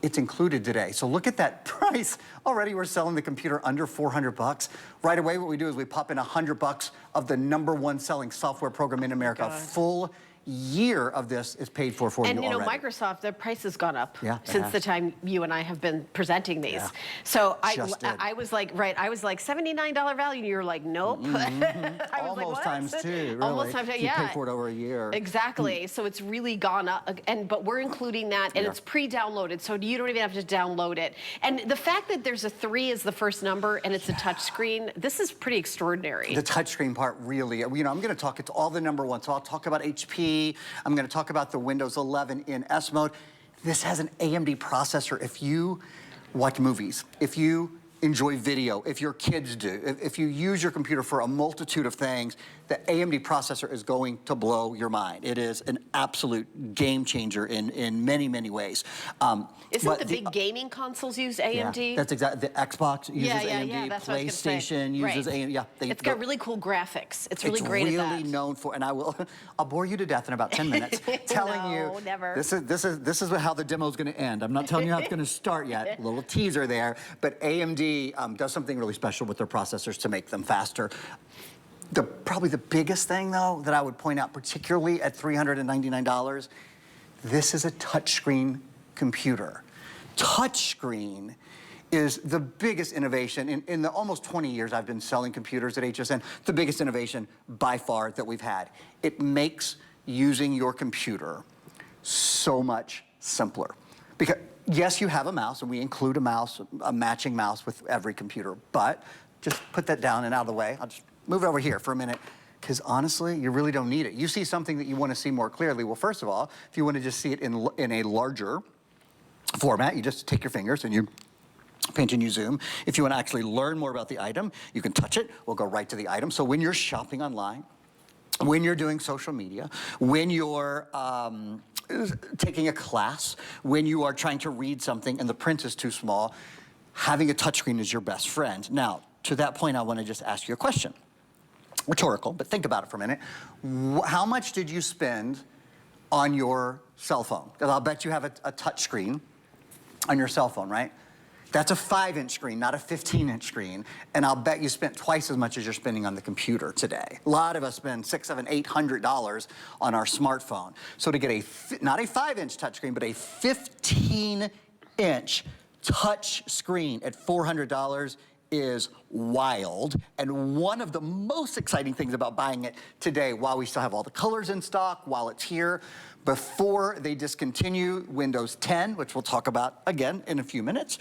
It's included today. So look at that price. Already we're selling the computer under $400. Right away, what we do is we pop in $100 of the #1 selling software program in America. Full year of this is paid for you And you know, already. Microsoft, their price has gone up since has. the time you and I have been presenting these. Yeah. So I was like, I was like $79 value, and you were like, nope. I was Almost times two, really. Almost times two, yeah. You pay for it over a year. Exactly. So it's really gone up, but we're including that, and it's pre-downloaded, so you don't even have to download it. And the fact that there's a 3 as the first number, and it's a touch screen, this is pretty extraordinary. The touchscreen part, really, you know, I'm going to talk, it's all the #1. So I'll talk about HP. I'm going to talk about the Windows 11 in S mode. This has an AMD processor. If you watch movies, if you enjoy video, if your kids do, if you use your computer for a multitude of things, the AMD processor is going to blow your mind. It is an absolute game changer in many, many ways. Isn't the big gaming consoles use AMD? Yeah, that's exactly. The Xbox uses AMD. That's what I was gonna say. PlayStation uses AMD. Yeah, it's got really cool graphics. It's really great at that. It's really known for, and I'll bore you to death in about 10 minutes, telling you. Never. This is how the demo is going to end. I'm not telling you how it's going to start yet. A little teaser there, but AMD does something really special with their processors to make them faster. Probably the biggest thing, though, that I would point out, particularly at $399, this is a touchscreen computer. Touchscreen is the biggest innovation in the almost 20 years I've been selling computers at HSN, the biggest innovation by far that we've had. It makes using your computer so much simpler. Because yes, you have a mouse, and we include a mouse, a matching mouse with every computer, but just put that down and out of the way. I'll just move over here for a minute, because honestly, you really don't need it. You see something that you want to see more clearly. Well, first of all, if you want to just see it in a larger format, you just take your fingers and you pinch and you zoom. If you want to actually learn more about the item, you can touch it. We'll go right to the item. So when you're shopping online, when you're doing social media, when you're taking a class, when you are trying to read something and the print is too small, having a touchscreen is your best friend. Now, to that point, I want to just ask you a question. Rhetorical, but think about it for a minute. How much did you spend on your cell phone? Because I'll bet you have a touchscreen on your cell phone, right? That's a 5-inch screen, not a 15-inch screen. And I'll bet you spent twice as much as you're spending on the computer today. A lot of us spend $600, $700, $800 on our smartphone. So to get not a 5-inch touchscreen, but a 15-inch touch screen at $400 is wild. And one of the most exciting things about buying it today, while we still have all the colors in stock, while it's here, before they discontinue Windows 10, which we'll talk about again in a few minutes,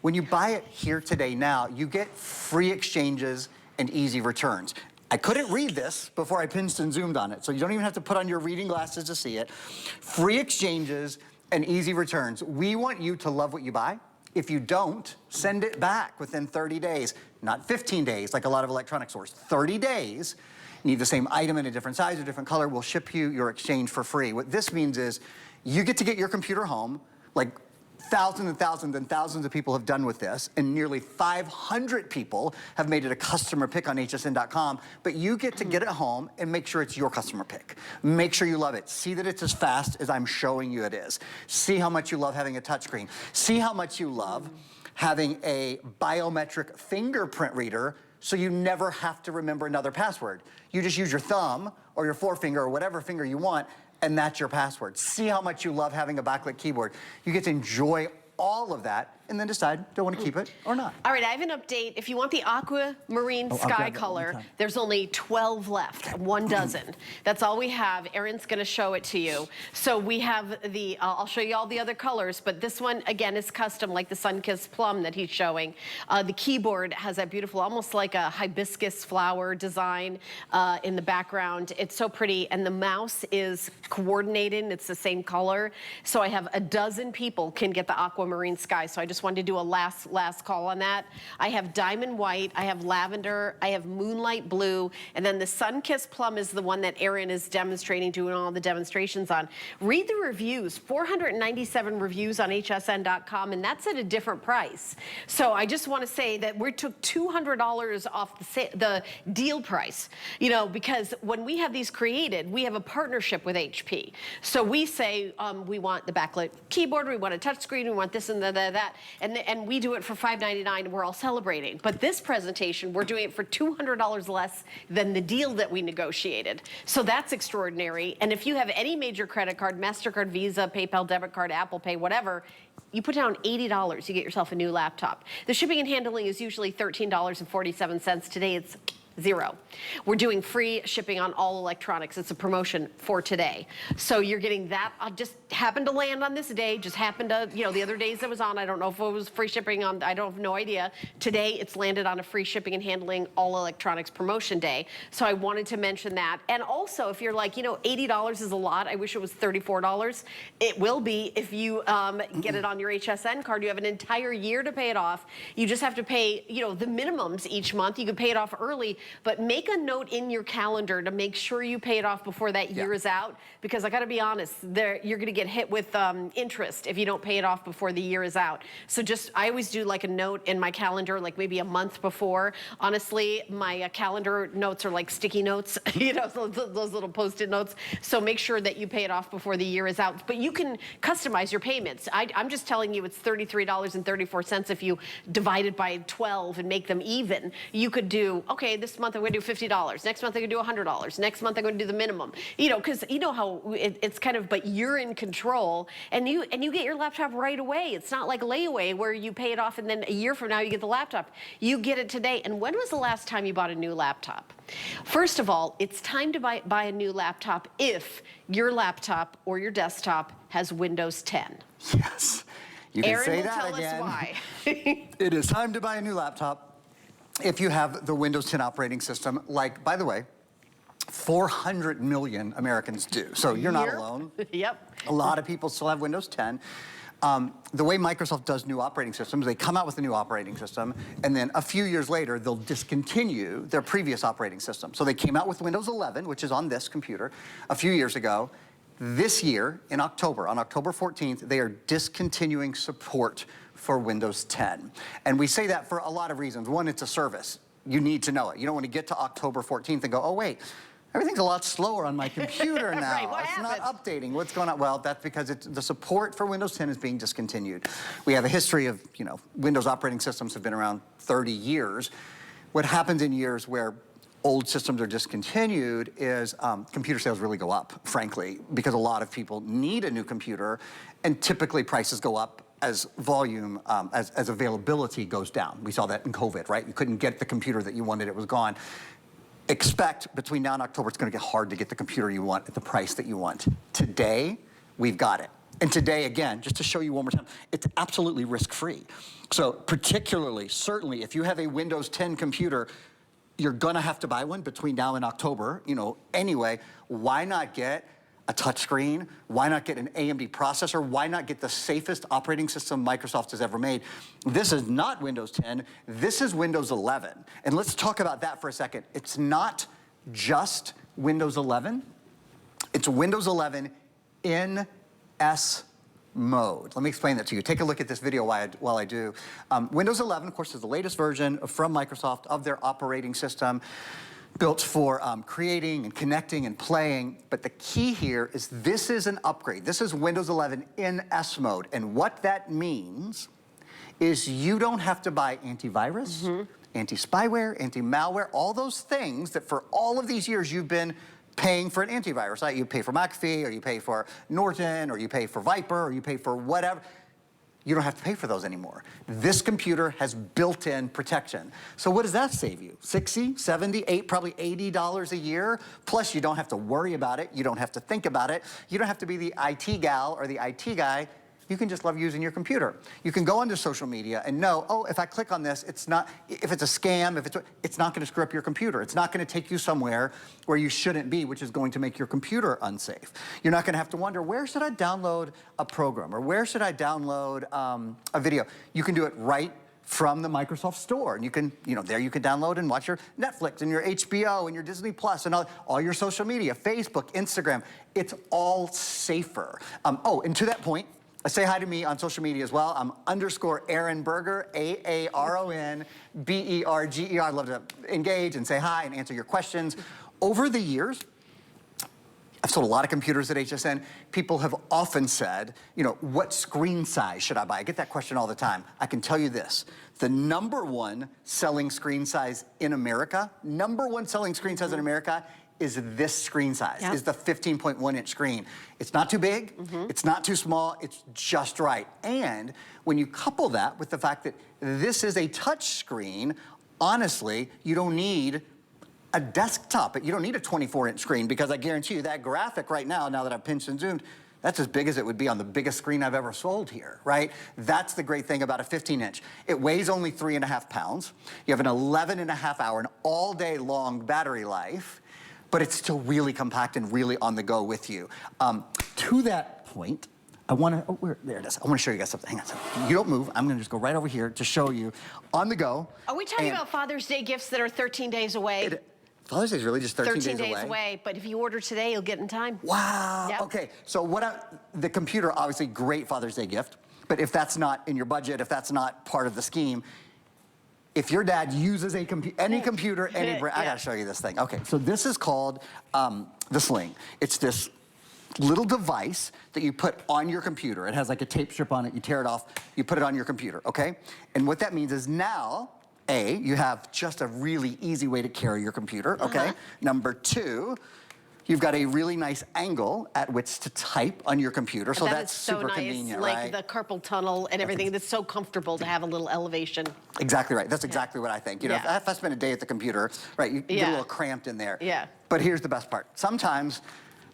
when you buy it here today now, you get free exchanges and easy returns. I couldn't read this before I pinched and zoomed on it, so you don't even have to put on your reading glasses to see it. Free exchanges and easy returns. We want you to love what you buy. If you don't, send it back within 30 days, not 15 days like a lot of electronic stores. 30 days, you need the same item in a different size or different color, we'll ship you your exchange for free. What this means is you get to get your computer home, like thousands and thousands and thousands of people have done with this, and nearly 500 people have made it a customer pick on hsn.com, but you get to get it home and make sure it's your customer pick. Make sure you love it. See that it's as fast as I'm showing you it is. See how much you love having a touchscreen. See how much you love having a biometric fingerprint reader so you never have to remember another password. You just use your thumb or your forefinger or whatever finger you want, and that's your password. See how much you love having a backlit keyboard. You get to enjoy all of that and then decide, do I want to keep it or not? All right, I have an update. If you want the aquamarine sky color, there's only 12 left, 1 dozen. That's all we have. Erin's gonna show it to you. So we have the, I'll show you all the other colors, but this one, again, is custom, like the Sunkissed Plum that he's showing. The keyboard has that beautiful, almost like a hibiscus flower design in the background. It's so pretty, and the mouse is coordinated, it's the same color. So I have a dozen people can get the aquamarine sky, so I just wanted to do a last call on that. I have diamond white, I have lavender, I have moonlight blue, and then the Sunkissed Plum is the one that Erin is demonstrating, doing all the demonstrations on. Read the reviews, 497 reviews on hsn.com, and that's at a different price. So I just want to say that we took $200 off the deal price, you know, because when we have these created, we have a partnership with HP. So we say we want the backlit keyboard, we want a touchscreen, we want this and that. And we do it for $5.99 and we're all celebrating. But this presentation, we're doing it for $200 less than the deal that we negotiated. So that's extraordinary. And if you have any major credit card, MasterCard, Visa, PayPal, debit card, Apple Pay, whatever, you put down $80, you get yourself a new laptop. The shipping and handling is usually $13.47. Today it's $0. We're doing free shipping on all electronics. It's a promotion for today. So you're getting that. I just happened to land on this day, just happened to, you know, the other days it was on, I don't know if it was free shipping on, I don't have no idea. Today it's landed on a free shipping and handling all electronics promotion day. So I wanted to mention that. And also if you're like, you know, $80 is a lot, I wish it was $34. It will be if you get it on your HSN card. You have an entire year to pay it off. You just have to pay, you know, the minimums each month. You can pay it off early, but make a note in your calendar to make sure you pay it off before that year is out, because I gotta be honest, you're gonna get hit with interest if you don't pay it off before the year is out. So just, I always do like a note in my calendar, like maybe a month before. Honestly, my calendar notes are like sticky notes, you know, those little Post-it notes. So make sure that you pay it off before the year is out. But you can customize your payments. I'm just telling you it's $33.34 if you divide it by 12 and make them even. You could do, okay, this month I'm gonna do $50. Next month I'm gonna do $100. Next month I'm gonna do the minimum. You know, because you know how it's kind of, but you're in control, and you get your laptop right away. It's not like layaway where you pay it off and then a year from now you get the laptop. You get it today. And when was the last time you bought a new laptop? First of all, it's time to buy a new laptop if your laptop or your desktop has Windows 10. Yes, you can Erin say will that tell again. us why. It is time to buy a new laptop if you have the Windows 10 operating system, like, by the way, 400 million Americans do. So you're not alone. Yep. A lot of people still have Windows 10. The way Microsoft does new operating systems, they come out with a new operating system, and then a few years later, they'll discontinue their previous operating system. So they came out with Windows 11, which is on this computer, a few years ago. This year, in October, on October 14th, they are discontinuing support for Windows 10. And we say that for a lot of reasons. One, it's a service. You need to know it. You don't want to get to October 14th and go, oh wait, everything's a lot slower on my computer now. Right, what it's happened? not updating. What's going on? Well, that's because the support for Windows 10 is being discontinued. We have a history of, Windows operating systems have been around 30 years. What happens in years where old systems are discontinued is computer sales really go up, frankly, because a lot of people need a new computer, and typically prices go up as volume, as availability goes down. We saw that in COVID, right? You couldn't get the computer that you wanted, it was gone. Expect between now and October, it's gonna get hard to get the computer you want at the price that you want. Today, we've got it. And today, again, just to show you one more time, it's absolutely risk-free. So particularly, certainly, if you have a Windows 10 computer, you're gonna have to buy one between now and October, anyway. Why not get a touchscreen? Why not get an AMD processor? Why not get the safest operating system Microsoft has ever made? This is not Windows 10, this is Windows 11. And let's talk about that for a second. It's not just Windows 11, it's Windows 11 in S mode. Let me explain that to you. Take a look at this video while I do. Windows 11, of course, is the latest version from Microsoft of their operating system, built for creating and connecting and playing. But the key here is this is an upgrade. This is Windows 11 in S mode. And what that means is you don't have to buy antivirus, anti-spyware, anti-malware, all those things that for all of these years you've been paying for an antivirus, right? You pay for McAfee, or you pay for Norton, or you pay for Viper, or you pay for whatever. You don't have to pay for those anymore. This computer has built-in protection. So what does that save you? 60, 70, probably $80 a year? Plus you don't have to worry about it. You don't have to think about it. You don't have to be the IT gal or the IT guy. You can just love using your computer. You can go onto social media and know, oh, if I click on this, it's not, if it's a scam, it's not gonna screw up your computer. It's not gonna take you somewhere where you shouldn't be, which is going to make your computer unsafe. You're not gonna have to wonder, where should I download a program? Or where should I download a video? You can do it right from the Microsoft Store. And you can, there you can download and watch your Netflix and your HBO and your Disney Plus and all your social media, Facebook, Instagram. It's all safer. Oh, and to that point, say hi to me on social media as well. I'm _Aaron Berger, AARONBERGER. I'd love to engage and say hi and answer your questions. Over the years, I've sold a lot of computers at HSN. People have often said, what screen size should I buy? I get that question all the time. I can tell you this, the #1 selling screen size in America, is this screen size, is the 15.1-inch screen. It's not too big, it's not too small, it's just right. And when you couple that with the fact that this is a touch screen, honestly, you don't need a desktop. You don't need a 24-inch screen, because I guarantee you that graphic right now that I've pinched and zoomed, that's as big as it would be on the biggest screen I've ever sold here, right? That's the great thing about a 15-inch. It weighs only 3.5 pounds. You have an 11.5-hour, an all-day long battery life, but it's still really compact and really on the go with you. To that point, I wanna, there it is. I wanna show you guys something. Hang on a second. You don't move. I'm gonna just go right over here to show you on the go. Are we talking about Father's Day gifts that are 13 days away? Father's Day is really just 13 days away, but if you order today, you'll get in time. Wow, okay. So the computer, obviously great Father's Day gift, but if that's not in your budget, if that's not part of the scheme, if your dad uses any computer, any brand, I gotta show you this thing. Okay, so this is called the Sling. It's this little device that you put on your computer. It has like a tape strip on it, you tear it off, you put it on your computer, okay? And what that means is now, you have just a really easy way to carry your computer, okay? Number 2, you've got a really nice angle at which to type on your computer, so that's super convenient, right? Like the carpal tunnel and everything. That's so comfortable to have a little elevation. Exactly right. That's exactly what I think. If I spend a day at the computer, right, you get a little cramped in there. Yeah. But here's the best part. Sometimes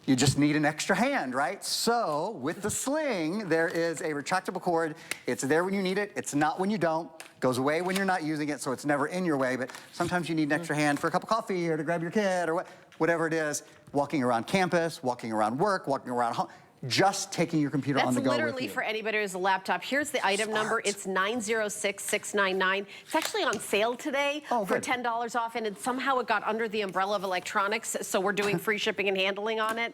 you just need an extra hand, right? So with the Sling, there is a retractable cord. It's there when you need it. It's not when you don't. Goes away when you're not using it, so it's never in your way. But sometimes you need an extra hand for a cup of coffee or to grab your kid or whatever it is. Walking around campus, walking around work, walking around home. just taking your computer on the go with you. That's literally for anybody who has a laptop. Here's the item number. It's 906699. It's actually on sale today for $10 off, and somehow it got under the umbrella of electronics, so we're doing free shipping and handling on it.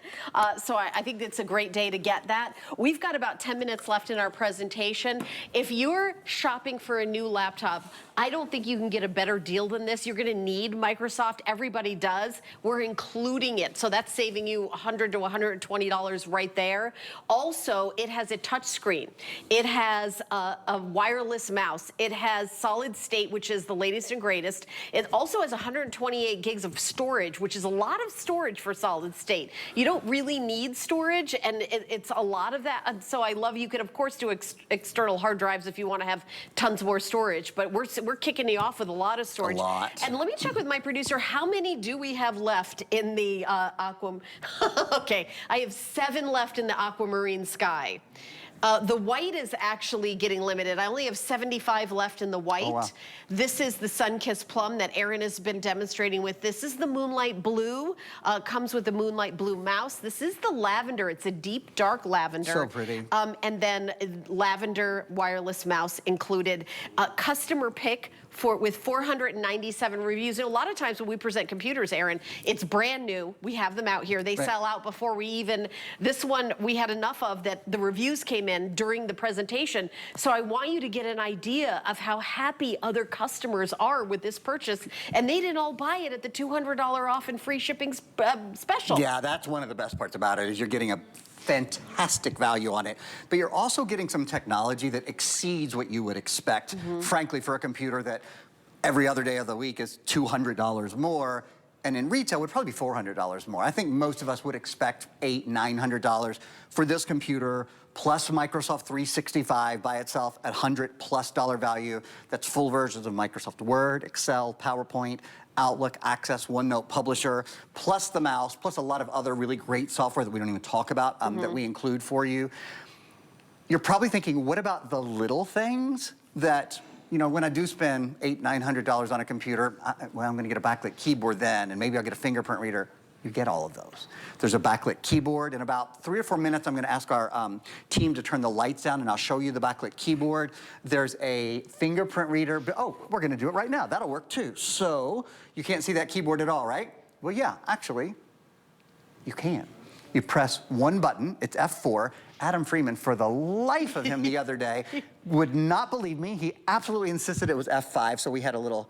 So I think it's a great day to get that. We've got about 10 minutes left in our presentation. If you're shopping for a new laptop, I don't think you can get a better deal than this. You're going to need Microsoft. Everybody does. We're including it, so that's saving you $100 to $120 right there. Also, it has a touch screen. It has a wireless mouse. It has solid state, which is the latest and greatest. It also has 128 gigs of storage, which is a lot of storage for solid state. You don't really need storage, and it's a lot of that. And so I love, you could of course do external hard drives if you want to have tons more storage, but we're kicking you off with a lot of storage. A lot. And let me check with my producer, how many do we have left in the okay, I have 7 left in the aquamarine sky. The white is actually getting limited. I only have 75 left in the white. Oh, wow. This is the Sun-Kissed Plum that Erin has been demonstrating with. This is the Moonlight Blue. Comes with the Moonlight Blue mouse. This is the lavender. It's a deep, dark lavender. So pretty. And then lavender wireless mouse included. Customer pick with 497 reviews. And a lot of times when we present computers, Erin, it's brand new. We have them out here. They sell out before we even, this one we had enough of that the reviews came in during the presentation. So I want you to get an idea of how happy other customers are with this purchase. And they didn't all buy it at the $200 off and free shipping special. Yeah, that's one of the best parts about it, is you're getting a fantastic value on it, but you're also getting some technology that exceeds what you would expect, frankly, for a computer that every other day of the week is $200 more, and in retail would probably be $400 more. I think most of us would expect $800, $900 for this computer, plus Microsoft 365 by itself at $100+ value. That's full versions of Microsoft Word, Excel, PowerPoint, Outlook, Access, OneNote, Publisher, plus the mouse, plus a lot of other really great software that we don't even talk about that we include for you. You're probably thinking, what about the little things that, you know, when I do spend $800, $900 on a computer, well, I'm gonna get a backlit keyboard then, and maybe I'll get a fingerprint reader. You get all of those. There's a backlit keyboard. In about 3 or 4 minutes, I'm gonna ask our team to turn the lights down, and I'll show you the backlit keyboard. There's a fingerprint reader. Oh, we're gonna do it right now. That'll work too. So, you can't see that keyboard at all, right? Well, yeah, actually, you can. You press one button, it's F4. Adam Freeman, for the life of him the other day, would not believe me. He absolutely insisted it was F5, so we had a little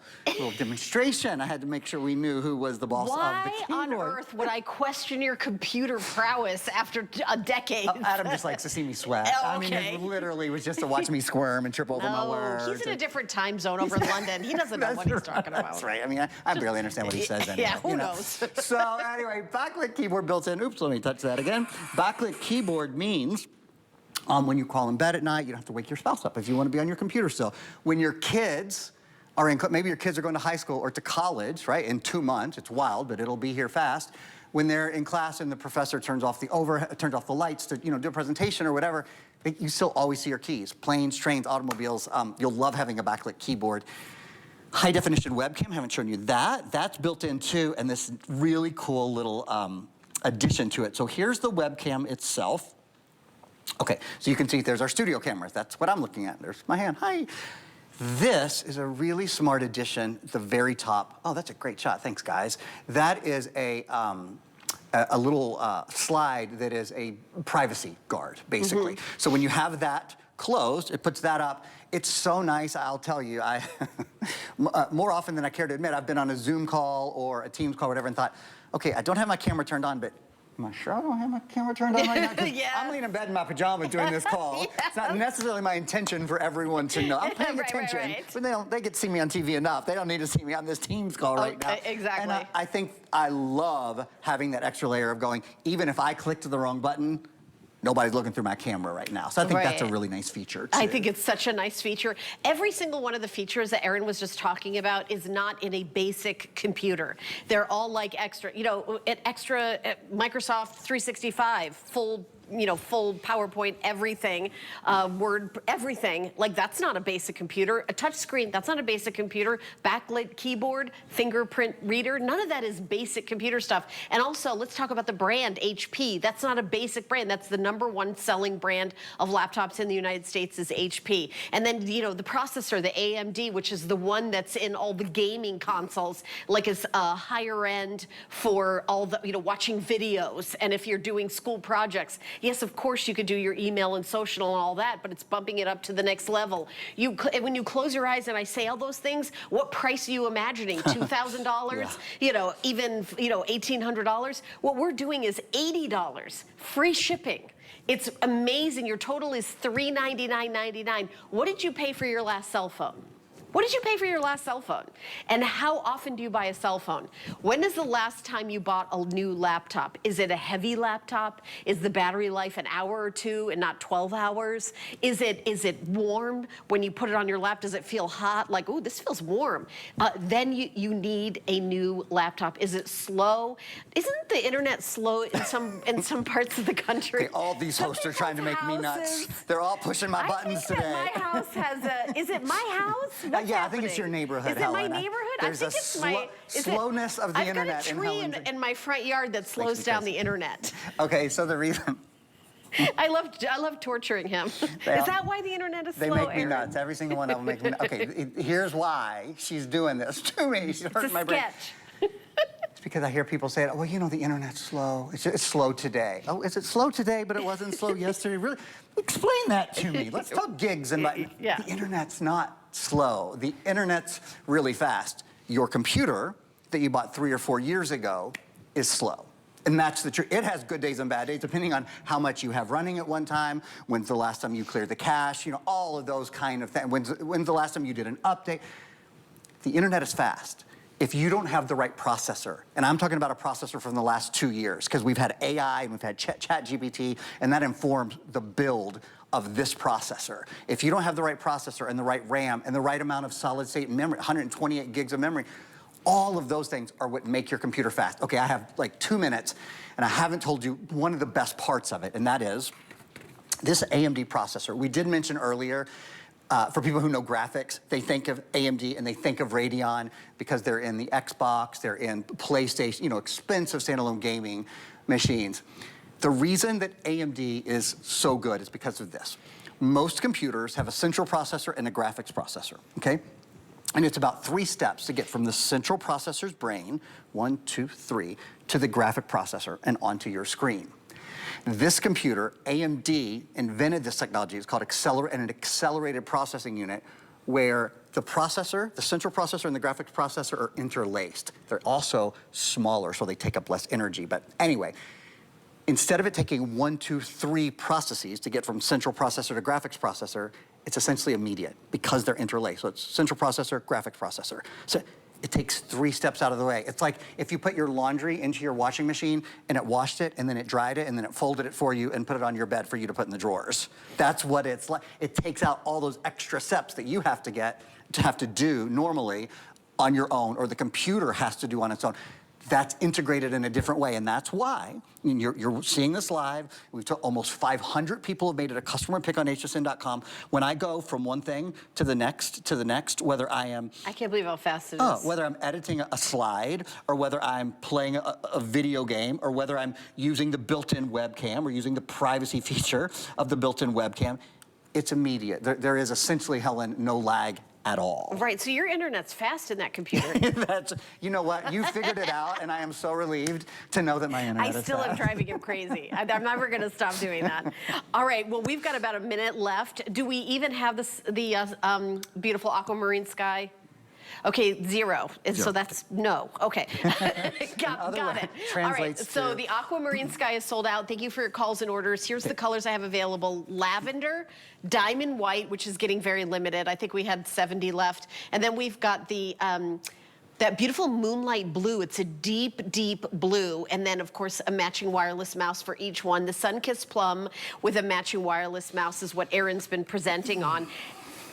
demonstration. I had to make sure we knew who was the boss of the keyboard. Why on earth would I question your computer prowess after a decade? Adam just likes to see me sweat. I mean, it literally was just to watch me trip and trip over my words. He's in a different time zone over in London. He doesn't know what he's talking about. That's right. I mean, I barely understand what he says anyway. Yeah, who knows? So anyway, backlit keyboard built in. Oops, let me touch that again. Backlit keyboard means when you call in bed at night, you don't have to wake your spouse up if you want to be on your computer still. When your kids are in, maybe your kids are going to high school or to college, right, in 2 months, it's wild, but it'll be here fast. When they're in class and the professor turns off the lights to, you know, do a presentation or whatever, you still always see your keys. Planes, trains, automobiles, you'll love having a backlit keyboard. High definition webcam, haven't shown you that. That's built in too, and this really cool little addition to it. So here's the webcam itself. Okay, so you can see there's our studio cameras. That's what I'm looking at. There's my hand. Hi. This is a really smart addition at the very top. Oh, that's a great shot. Thanks, guys. That is a little slide that is a privacy guard, basically. So when you have that closed, it puts that up. It's so nice, I'll tell you. More often than I care to admit, I've been on a Zoom call or a Teams call or whatever and thought, okay, I don't have my camera turned on, but am I sure I don't have my camera turned on right now? Yeah. I'm laying in bed in my pajamas doing this call. Yeah. It's not necessarily my intention for everyone to know. I'm paying attention, but they get to see me on TV enough. They don't need to see me on this Teams call right now. Exactly. And I think I love having that extra layer of going, even if I clicked the wrong button, nobody's looking through my camera right now. So I think that's a really nice feature, too. I think it's such a nice feature. Every single one of the features that Erin was just talking about is not in a basic computer. They're all like extra, you know, an extra Microsoft 365, full you know, full PowerPoint, everything, Word, everything. Like, that's not a basic computer. A touch screen, that's not a basic computer. Backlit keyboard, fingerprint reader, none of that is basic computer stuff. And also, let's talk about the brand, HP. That's not a basic brand. That's the #1 selling brand of laptops in the United States is HP. And then, you know, the processor, the AMD, which is the one that's in all the gaming consoles, like is higher end for all the, you know, watching videos. And if you're doing school projects, yes, of course you could do your email and social and all that, but it's bumping it up to the next level. When you close your eyes and I say all those things, what price are you imagining? $2,000? Yeah. You know, even, you know, $1,800? What we're doing is $80, free shipping. It's amazing. Your total is $399.99. What did you pay for your last cell phone? What did you pay for your last cell phone? And how often do you buy a cell phone? When is the last time you bought a new laptop? Is it a heavy laptop? Is the battery life an hour or two and not 12 hours? Is it warm when you put it on your lap? Does it feel hot? Like, ooh, this feels warm. Then you need a new laptop. Is it slow? Isn't the internet slow in some parts of the country? Okay, all these hosts are trying to make me nuts. They're all pushing my buttons today. My house has a, is it my house? Yeah, I think it's your neighborhood, Helen. Is it my neighborhood? There's I think it's my slowness of the internet in Helen's. I've got a tree in my front yard that slows down the internet. Okay, so the reason. I love torturing him. Is that why the internet is slow, They make me Aaron? nuts. Every single one of them make me nuts. Okay, here's why she's doing this to me. She's hurting my brain. It's because I hear people say, oh, well, you know, the internet's slow. It's slow today. Oh, is it slow today, but it wasn't slow yesterday? Really? Explain that to me. Let's talk gigs. And the internet's not slow. The internet's really fast. Your computer that you bought 3 or 4 years ago is slow. And that's the truth. It has good days and bad days, depending on how much you have running at one time, when's the last time you cleared the cache, you know, all of those kind of things. When's the last time you did an update? The internet is fast. If you don't have the right processor, and I'm talking about a processor from the last 2 years, because we've had AI and we've had ChatGPT, and that informs the build of this processor. If you don't have the right processor and the right RAM and the right amount of solid state memory, 128 gigs of memory, all of those things are what make your computer fast. Okay, I have like 2 minutes, and I haven't told you one of the best parts of it, and that is this AMD processor. We did mention earlier, for people who know graphics, they think of AMD and they think of Radeon because they're in the Xbox, they're in PlayStation, you know, expensive standalone gaming machines. The reason that AMD is so good is because of this. Most computers have a central processor and a graphics processor, okay? And it's about 3 steps to get from the central processor's brain, 1, 2, 3, to the graphic processor and onto your screen. This computer, AMD invented this technology. It's called an accelerated processing unit, where the processor, the central processor and the graphics processor are interlaced. They're also smaller, so they take up less energy. But anyway, instead of it taking 1, 2, 3 processes to get from central processor to graphics processor, it's essentially immediate because they're interlaced. So it's central processor, graphics processor. So it takes 3 steps out of the way. It's like if you put your laundry into your washing machine and it washed it and then it dried it and then it folded it for you and put it on your bed for you to put in the drawers. That's what it's like. It takes out all those extra steps that you have to do normally on your own, or the computer has to do on its own. That's integrated in a different way, and that's why you're seeing this live. We've almost 500 people have made it a customer pick on hsn.com. When I go from one thing to the next, whether I am... I can't believe how fast it is. Whether I'm editing a slide, or whether I'm playing a video game, or whether I'm using the built-in webcam, or using the privacy feature of the built-in webcam, it's immediate. There is essentially, Helen, no lag at all. Right, so your internet's fast in that computer. You know what, you figured it out, and I am so relieved to know that my internet is fast. I still am driving him crazy. I'm never gonna stop doing that. All right, well, we've got about a minute left. Do we even have the beautiful aquamarine sky? Okay, 0. And so that's no. Okay. got it. All right, so the aquamarine sky is sold out. Thank you for your calls and orders. Here's the colors I have available. Lavender, diamond white, which is getting very limited. I think we had 70 left. And then we've got the that beautiful moonlight blue. It's a deep, deep blue. And then, of course, a matching wireless mouse for each one. The sun-kissed plum with a matching wireless mouse is what Aaron's been presenting on.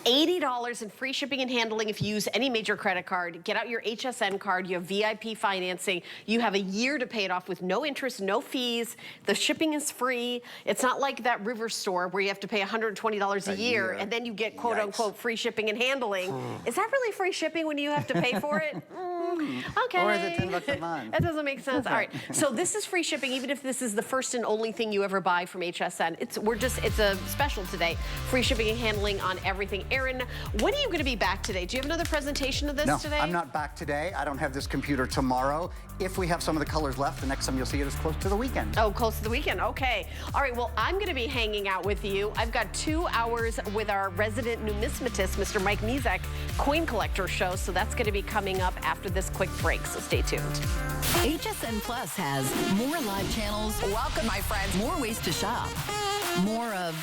$80 in free shipping and handling if you use any major credit card. Get out your HSN card. You have VIP financing. You have a year to pay it off with no interest, no fees. The shipping is free. It's not like that River store where you have to pay $120 a year and then you get quote unquote free shipping and handling. Is that really free shipping when you have to pay for it? Okay. Or is it $10 a month? That doesn't make sense. All right. So this is free shipping even if this is the first and only thing you ever buy from HSN. It's a special today. Free shipping and handling on everything. Aaron, when are you going to be back today? Do you have another presentation of this today? No, I'm not back today. I don't have this computer tomorrow. If we have some of the colors left, the next time you'll see it is close to the weekend. Oh, close to the weekend. Okay. All right. Well, I'm going to be hanging out with you. I've got 2 hours with our resident numismatist, Mr. Mike Mizek, coin collector show. So that's going to be coming up after this quick break. So stay tuned. HSN Plus has more live channels. Welcome, my friends. More ways to shop. More of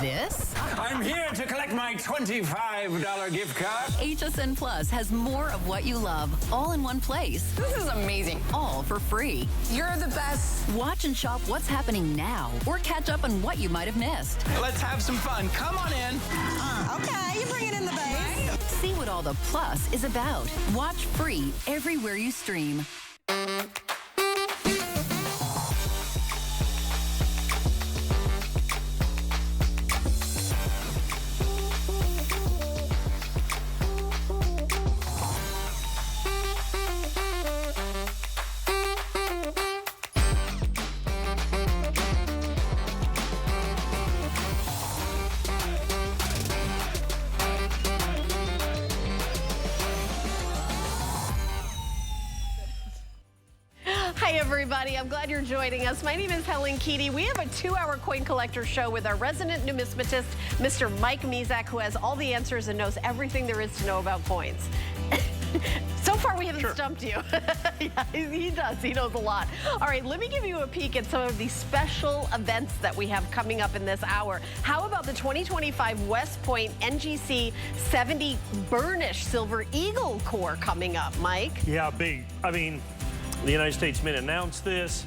this. I'm here to collect my $25 gift card. HSN Plus has more of what you love, all in one place. This is amazing. All for free. You're the best. Watch and shop what's happening now, or catch up on what you might have missed. Let's have some fun. Come on in. Okay, you're bringing in the base. See what all the plus is about. Watch free everywhere you stream. Hi, everybody. I'm glad you're joining us. My name is Helen Keedy. We have a 2-hour coin collector show with our resident numismatist, Mr. Mike Mizek, who has all the answers and knows everything there is to know about coins. So far, we haven't stumped you. Yeah, he does. He knows a lot. All right, let me give you a peek at some of the special events that we have coming up in this hour. How about the 2025 West Point NGC 70 Burnish Silver Eagle Core coming up, Mike? Yeah, big. I mean, the United States Mint announced this.